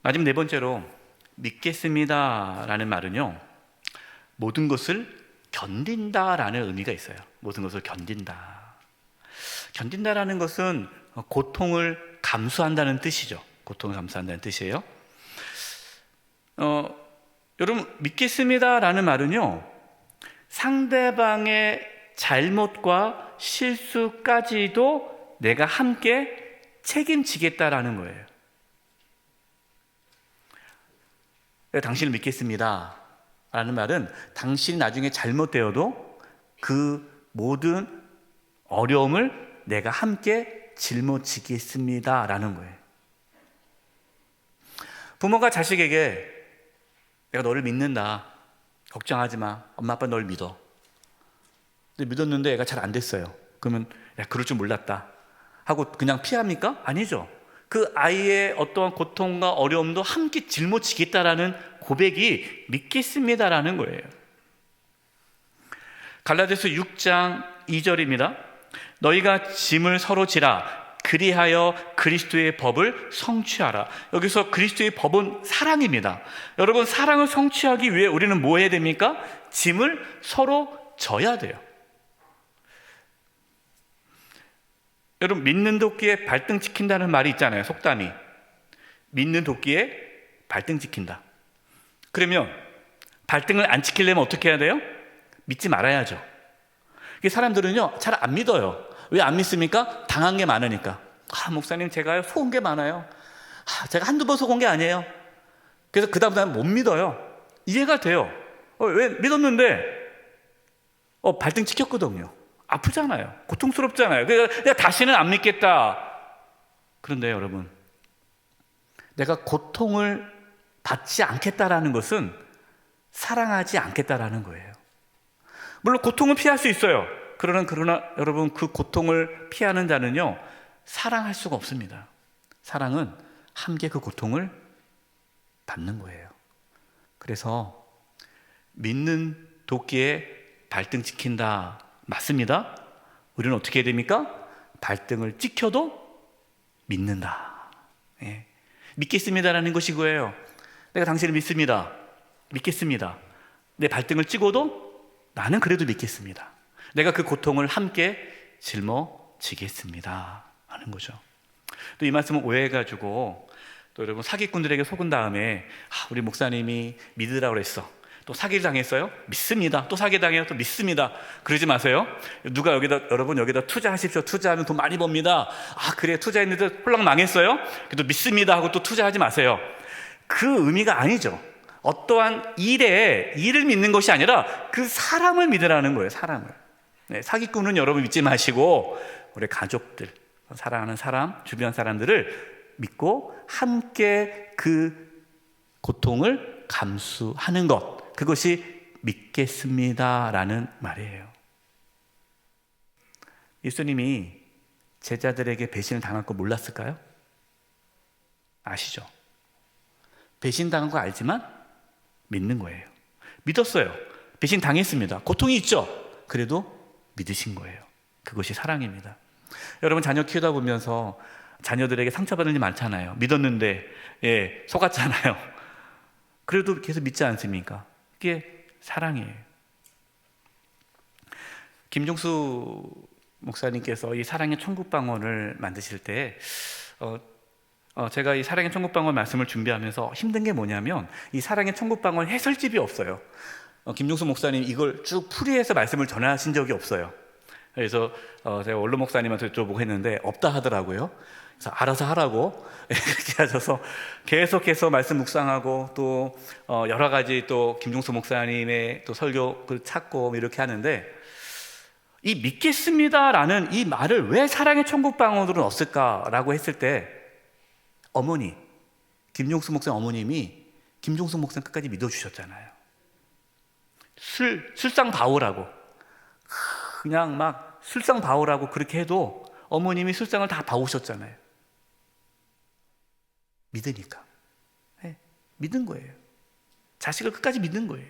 D: 마지막 네 번째로 믿겠습니다라는 말은요, 모든 것을 견딘다라는 의미가 있어요. 모든 것을 견딘다. 견딘다라는 것은 고통을 감수한다는 뜻이죠. 고통을 감수한다는 뜻이에요. 여러분, 믿겠습니다라는 말은요, 상대방의 잘못과 실수까지도 내가 함께 책임지겠다라는 거예요. 당신을 믿겠습니다 라는 말은 당신이 나중에 잘못되어도 그 모든 어려움을 내가 함께 짊어지겠습니다 라는 거예요. 부모가 자식에게 내가 너를 믿는다, 걱정하지 마, 엄마 아빠 널 믿어. 근데 믿었는데 애가 잘 안 됐어요. 그러면 야, 그럴 줄 몰랐다 하고 그냥 피합니까? 아니죠. 그 아이의 어떠한 고통과 어려움도 함께 짊어지겠다라는 고백이 믿겠습니다라는 거예요. 갈라디아서 6장 2절입니다. 너희가 짐을 서로 지라, 그리하여 그리스도의 법을 성취하라. 여기서 그리스도의 법은 사랑입니다. 여러분, 사랑을 성취하기 위해 우리는 뭐 해야 됩니까? 짐을 서로 져야 돼요. 여러분, 믿는 도끼에 발등 찍힌다는 말이 있잖아요. 속담이. 믿는 도끼에 발등 찍힌다. 그러면 발등을 안 찍히려면 어떻게 해야 돼요? 믿지 말아야죠. 사람들은요, 잘 안 믿어요. 왜 안 믿습니까? 당한 게 많으니까. 목사님, 제가요, 속은 게 많아요. 제가 한두 번 속은 게 아니에요. 그래서 그 다음부터는 못 믿어요. 이해가 돼요. 왜 믿었는데 발등 찍혔거든요. 아프잖아요. 고통스럽잖아요. 그러니까 내가 다시는 안 믿겠다. 그런데 여러분, 내가 고통을 받지 않겠다라는 것은 사랑하지 않겠다라는 거예요. 물론 고통은 피할 수 있어요. 그러나 여러분, 그 고통을 피하는 자는요, 사랑할 수가 없습니다. 사랑은 함께 그 고통을 받는 거예요. 그래서 믿는 도끼에 발등 찍힌다, 맞습니다. 우리는 어떻게 해야 됩니까? 발등을 찍혀도 믿는다. 예. 믿겠습니다라는 것이 그거예요. 내가 당신을 믿습니다. 믿겠습니다. 내 발등을 찍어도 나는 그래도 믿겠습니다. 내가 그 고통을 함께 짊어지겠습니다 하는 거죠. 또 이 말씀은 오해해가지고 또 여러분 사기꾼들에게 속은 다음에 우리 목사님이 믿으라고 그랬어, 또 사기를 당했어요? 믿습니다. 또 사기 당해요? 또 믿습니다. 그러지 마세요. 누가 여러분 여기다 투자하십시오. 투자하면 돈 많이 법니다. 그래, 투자했는데 홀랑 망했어요? 그래도 믿습니다 하고 또 투자하지 마세요. 그 의미가 아니죠. 어떠한 일을 믿는 것이 아니라 그 사람을 믿으라는 거예요. 사람을. 네, 사기꾼은 여러분 믿지 마시고 우리 가족들, 사랑하는 사람, 주변 사람들을 믿고 함께 그 고통을 감수하는 것, 그것이 믿겠습니다라는 말이에요. 예수님이 제자들에게 배신을 당할 거 몰랐을까요? 아시죠? 배신당한 거 알지만 믿는 거예요. 믿었어요. 배신 당했습니다. 고통이 있죠. 그래도 믿으신 거예요. 그것이 사랑입니다. 여러분, 자녀 키우다 보면서 자녀들에게 상처받는 일 많잖아요. 믿었는데 속았잖아요. 그래도 계속 믿지 않습니까? 그게 사랑이에요. 김종수 목사님께서 이 사랑의 천국방언을 만드실 때 제가 이 사랑의 천국방언 말씀을 준비하면서 힘든 게 뭐냐면 이 사랑의 천국방언 해설집이 없어요. 김종수 목사님 이걸 쭉 풀이해서 말씀을 전하신 적이 없어요. 그래서 제가 원로 목사님한테 여쭤보고 했는데 없다 하더라고요. 그래서 알아서 하라고 그렇게 하셔서 계속해서 말씀 묵상하고 또 여러 가지 또 김종수 목사님의 또 설교 찾고 이렇게 하는데, 이 믿겠습니다라는 이 말을 왜 사랑의 천국방언으로 넣었을까라고 했을 때 어머니, 김종수 목사님 어머님이 김종수 목사님 끝까지 믿어주셨잖아요. 술상 봐오라고, 그냥 막 술상 봐오라고 그렇게 해도 어머님이 술상을 다 봐오셨잖아요. 믿으니까. 믿은 거예요. 자식을 끝까지 믿는 거예요.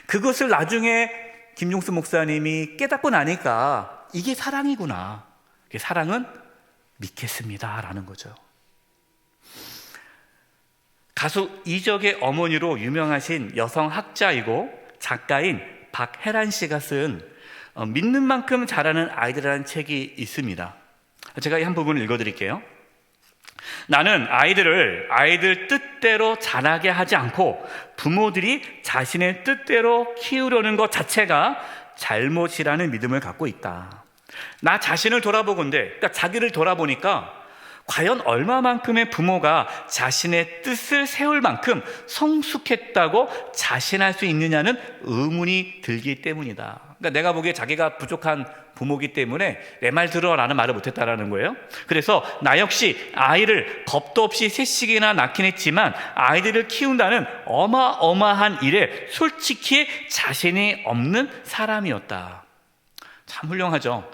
D: 그것을 나중에 김종수 목사님이 깨닫고 나니까 이게 사랑이구나, 사랑은 믿겠습니다라는 거죠. 가수 이적의 어머니로 유명하신 여성 학자이고 작가인 박혜란 씨가 쓴 믿는 만큼 자라는 아이들이라는 책이 있습니다. 제가 이 한 부분을 읽어드릴게요. 나는 아이들 뜻대로 자라게 하지 않고 부모들이 자신의 뜻대로 키우려는 것 자체가 잘못이라는 믿음을 갖고 있다. 나 자신을 돌아보건대, 그러니까 자기를 돌아보니까 과연 얼마만큼의 부모가 자신의 뜻을 세울 만큼 성숙했다고 자신할 수 있느냐는 의문이 들기 때문이다. 그러니까 내가 보기에 자기가 부족한 부모기 때문에 내 말 들어라는 말을 못했다라는 거예요. 그래서 나 역시 아이를 겁도 없이 셋씩이나 낳긴 했지만 아이들을 키운다는 어마어마한 일에 솔직히 자신이 없는 사람이었다. 참 훌륭하죠.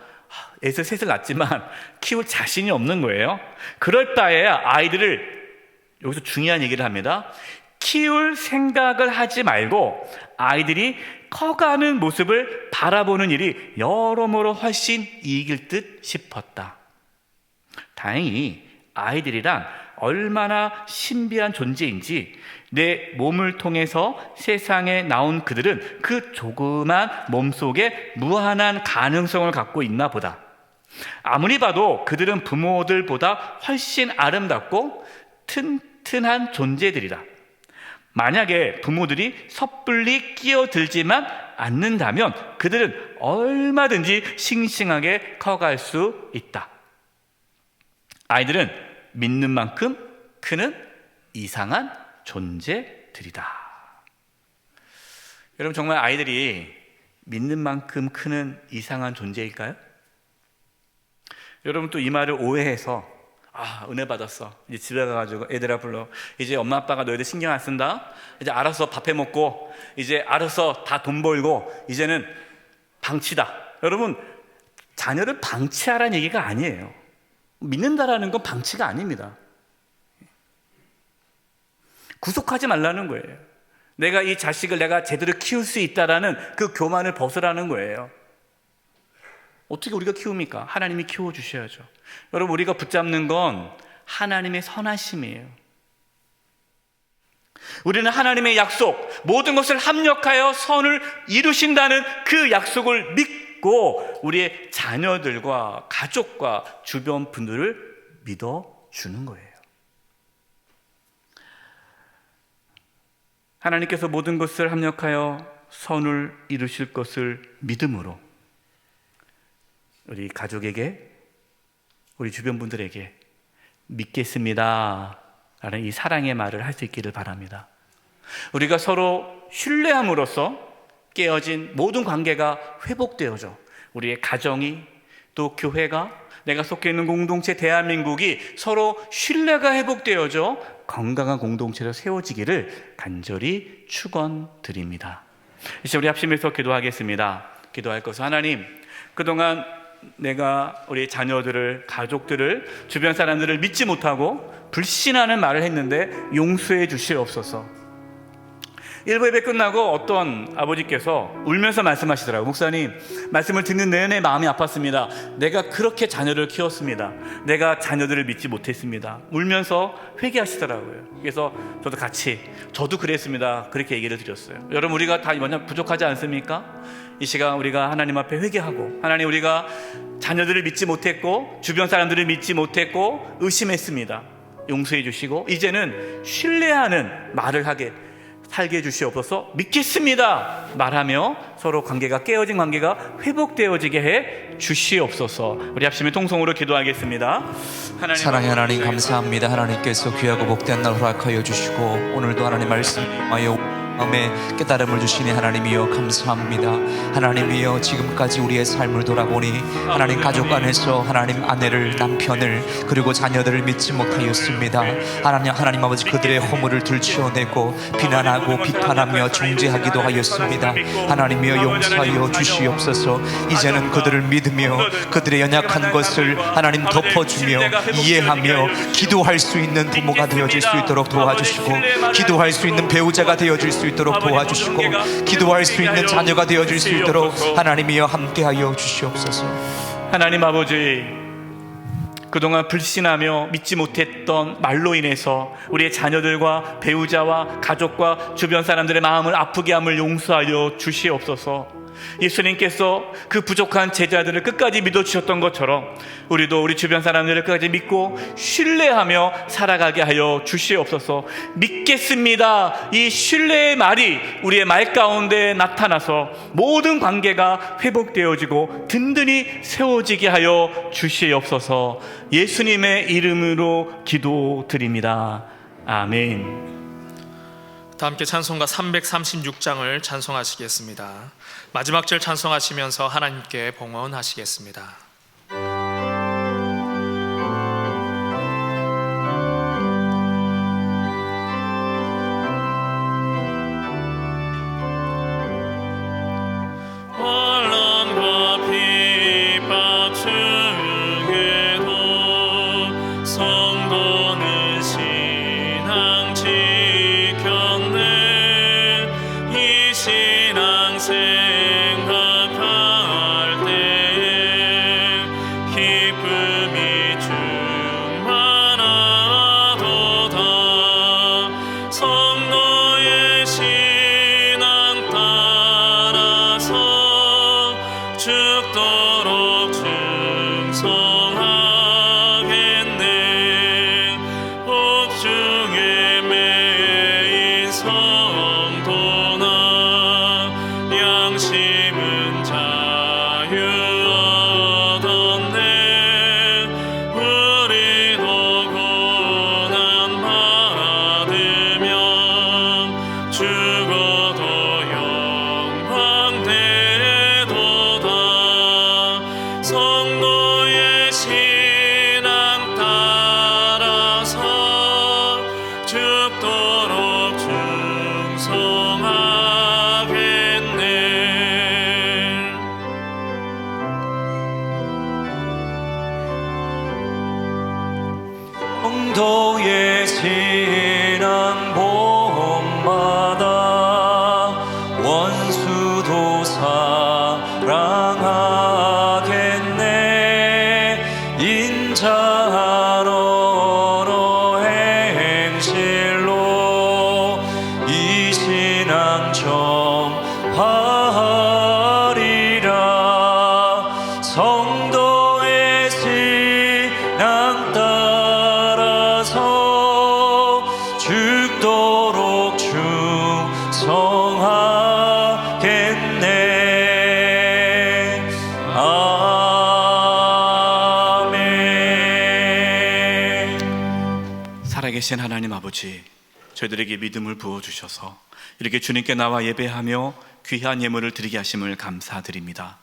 D: 애를 셋을 낳았지만 키울 자신이 없는 거예요. 그럴 바에야 아이들을, 여기서 중요한 얘기를 합니다. 키울 생각을 하지 말고 아이들이 커가는 모습을 바라보는 일이 여러모로 훨씬 이길 듯 싶었다. 다행히 아이들이란 얼마나 신비한 존재인지 내 몸을 통해서 세상에 나온 그들은 그 조그만 몸속에 무한한 가능성을 갖고 있나 보다. 아무리 봐도 그들은 부모들보다 훨씬 아름답고 튼튼한 존재들이다. 만약에 부모들이 섣불리 끼어들지만 않는다면 그들은 얼마든지 싱싱하게 커갈 수 있다. 아이들은 믿는 만큼 크는 이상한 존재들이다. 여러분, 정말 아이들이 믿는 만큼 크는 이상한 존재일까요? 여러분 또 이 말을 오해해서 은혜 받았어, 이제 집에 가가지고 애들아 불러, 이제 엄마 아빠가 너희들 신경 안 쓴다, 이제 알아서 밥해 먹고 이제 알아서 다 돈 벌고 이제는 방치다. 여러분, 자녀를 방치하라는 얘기가 아니에요. 믿는다라는 건 방치가 아닙니다. 구속하지 말라는 거예요. 내가 이 자식을 내가 제대로 키울 수 있다라는 그 교만을 벗으라는 거예요. 어떻게 우리가 키웁니까? 하나님이 키워주셔야죠. 여러분, 우리가 붙잡는 건 하나님의 선하심이에요. 우리는 하나님의 약속, 모든 것을 합력하여 선을 이루신다는 그 약속을 믿고 우리의 자녀들과 가족과 주변 분들을 믿어주는 거예요. 하나님께서 모든 것을 합력하여 선을 이루실 것을 믿음으로 우리 가족에게, 우리 주변 분들에게 믿겠습니다 라는 이 사랑의 말을 할 수 있기를 바랍니다. 우리가 서로 신뢰함으로써 깨어진 모든 관계가 회복되어져 우리의 가정이, 또 교회가, 내가 속해 있는 공동체 대한민국이 서로 신뢰가 회복되어져 건강한 공동체로 세워지기를 간절히 축원드립니다. 이제 우리 합심해서 기도하겠습니다. 기도할 것은, 하나님, 그동안 내가 우리 자녀들을, 가족들을, 주변 사람들을 믿지 못하고 불신하는 말을 했는데 용서해 주시옵소서. 일부 예배 끝나고 어떤 아버지께서 울면서 말씀하시더라고요. 목사님, 말씀을 듣는 내내 마음이 아팠습니다. 내가 그렇게 자녀를 키웠습니다. 내가 자녀들을 믿지 못했습니다. 울면서 회개하시더라고요. 그래서 저도 같이, 저도 그랬습니다, 그렇게 얘기를 드렸어요. 여러분, 우리가 다 부족하지 않습니까? 이 시간 우리가 하나님 앞에 회개하고, 하나님, 우리가 자녀들을 믿지 못했고 주변 사람들을 믿지 못했고 의심했습니다. 용서해 주시고 이제는 신뢰하는 말을 하게 살게 해주시옵소서. 믿겠습니다 말하며 서로 관계가, 깨어진 관계가 회복되어지게 해 주시옵소서. 우리 합심의 통성으로 기도하겠습니다.
B: 사랑의 하나님, 감사합니다. 하나님께서 귀하고 복된 날 허락하여 주시고 오늘도 하나님 말씀하여 마음에 깨달음을 주시니 하나님이여 감사합니다. 하나님이여, 지금까지 우리의 삶을 돌아보니 하나님 가족 안에서 하나님 아내를, 남편을, 그리고 자녀들을 믿지 못하였습니다. 하나님 아버지, 그들의 허물을 들추어내고 비난하고 비판하며 중재하기도 하였습니다. 하나님이여, 용서하여 주시옵소서. 이제는 그들을 믿으며 그들의 연약한 것을 하나님 덮어주며 이해하며 기도할 수 있는 부모가 되어질 수 있도록 도와주시고, 기도할 수 있는 배우자가 되어질 수 있도록 도와주시고, 기도할 수 있는 자녀가 되어질 수 있도록 하나님이여 함께하여 주시옵소서.
D: 하나님 아버지, 그동안 불신하며 믿지 못했던 말로 인해서 우리의 자녀들과 배우자와 가족과 주변 사람들의 마음을 아프게 함을 용서하여 주시옵소서. 예수님께서 그 부족한 제자들을 끝까지 믿어주셨던 것처럼 우리도 우리 주변 사람들을 끝까지 믿고 신뢰하며 살아가게 하여 주시옵소서. 믿겠습니다, 이 신뢰의 말이 우리의 말 가운데 나타나서 모든 관계가 회복되어지고 든든히 세워지게 하여 주시옵소서. 예수님의 이름으로 기도드립니다. 아멘.
A: 다 함께 찬송가 336장을 찬송하시겠습니다. 마지막 절 찬송하시면서 하나님께 봉헌하시겠습니다. 환난과 핍박 중에도 성도는 신앙 지켰네. 이 신앙 생각할 때에 기쁨이 충만하도다. 성도의 신앙 따라서 죽도록 충성하겠네. 복중에 매인 성도나 양심은 자유 얻었네.
B: 성도의 신앙 본받아 원수도 사랑하겠네. 인자하러 행실로 이 신앙 전하리라. 성도의 신앙 따라서 죽도록 충성하겠네. 아멘.
D: 살아계신 하나님 아버지, 저희들에게 믿음을 부어주셔서 이렇게 주님께 나와 예배하며 귀한 예물을 드리게 하심을 감사드립니다.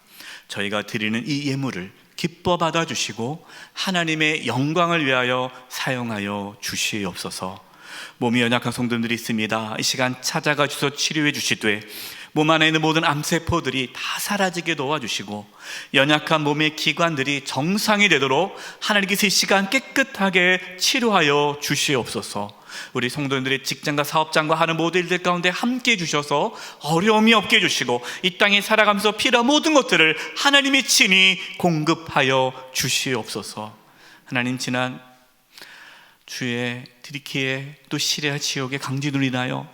D: 저희가 드리는 이 예물을 기뻐 받아주시고 하나님의 영광을 위하여 사용하여 주시옵소서. 몸이 연약한 성도들이 있습니다. 이 시간 찾아가 주셔서 치료해 주시되 몸 안에 있는 모든 암세포들이 다 사라지게 도와주시고 연약한 몸의 기관들이 정상이 되도록 하나님께서 이 시간 깨끗하게 치료하여 주시옵소서. 우리 성도님들의 직장과 사업장과 하는 모든 일들 가운데 함께 해주셔서 어려움이 없게 해주시고 이 땅에 살아가면서 필요한 모든 것들을 하나님이 친히 공급하여 주시옵소서. 하나님, 지난 주의 들이키에 또 시리아 지역의 강진으로 인하여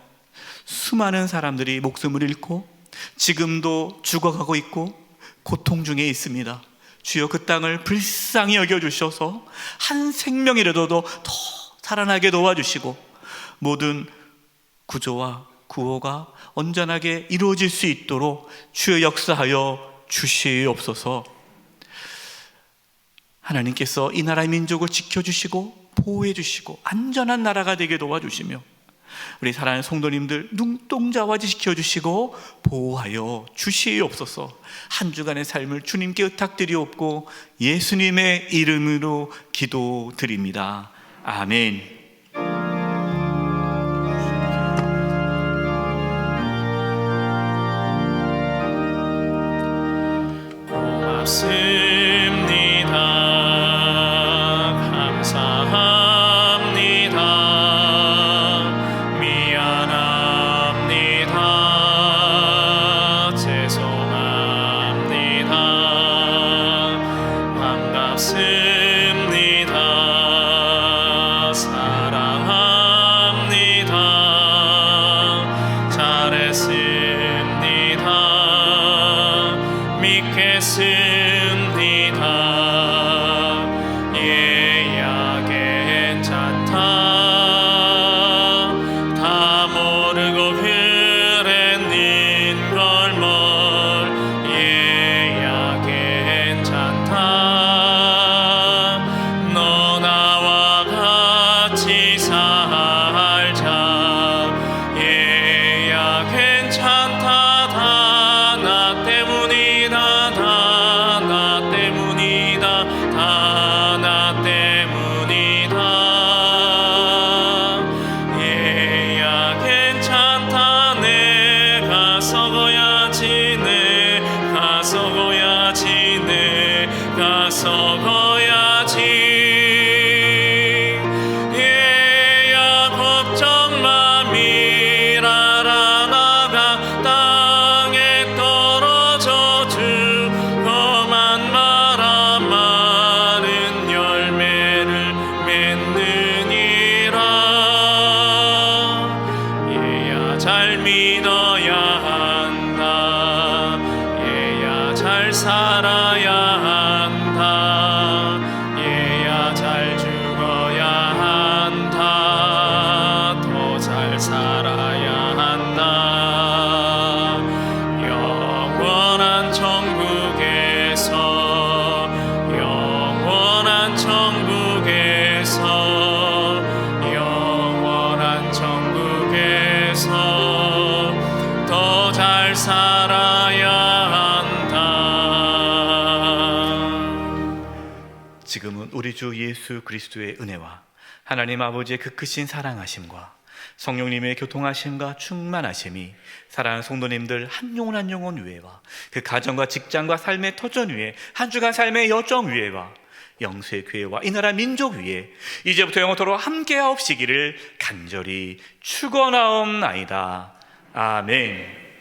D: 수많은 사람들이 목숨을 잃고 지금도 죽어가고 있고 고통 중에 있습니다. 주여, 그 땅을 불쌍히 여겨주셔서 한 생명이라도 더 살아나게 도와주시고 모든 구조와 구호가 온전하게 이루어질 수 있도록 주여 역사하여 주시옵소서. 하나님께서 이 나라의 민족을 지켜주시고 보호해 주시고 안전한 나라가 되게 도와주시며 우리 사랑하는 성도님들 눈동자와 지켜주시고 보호하여 주시옵소서. 한 주간의 삶을 주님께 의탁드리옵고 예수님의 이름으로 기도드립니다. 아멘.
A: 고맙습니다. 감사합니다. 미안합니다. 죄송합니다. 반갑습니다. 사랑합니다. 잘했습니다. 믿겠습니다. 얘야 괜찮다. 다 모르고 그랬는 걸뭘. 얘야 괜찮다. 너 나와 같이 살자. 얘야 괜찮다. 다 나 때문이다. 다 나 때문이다. 다 나 때문이다. 얘야 괜찮다. 내가 썩어야지. 내가 썩어야지. 내가 썩어야지. 얘야 걱정 마. 미라라 나가 땅에 떨어져 죽어만 마라. 많은 열매를 맺느니라. 얘야 잘 믿어야 한다. 얘야 잘 살아야 한다. 얘야 잘 죽어야 한다. 더 잘 살아야 한다. 영원한 천국에서 영원한 천국에서 영원한 천국에서 더 잘 살아야 한다.
D: 지금은 우리 주 예수 그리스도의 은혜와 하나님 아버지의 그 크신 사랑하심과 성령님의 교통하심과 충만하심이 사랑하는 성도님들 한 영혼 한 영혼 위에와 그 가정과 직장과 삶의 터전 위에 한 주간 삶의 여정 위에와 영수의 교회와 이 나라 민족 위에 이제부터 영원토록 함께하옵시기를 간절히 축원하옵나이다. 아멘.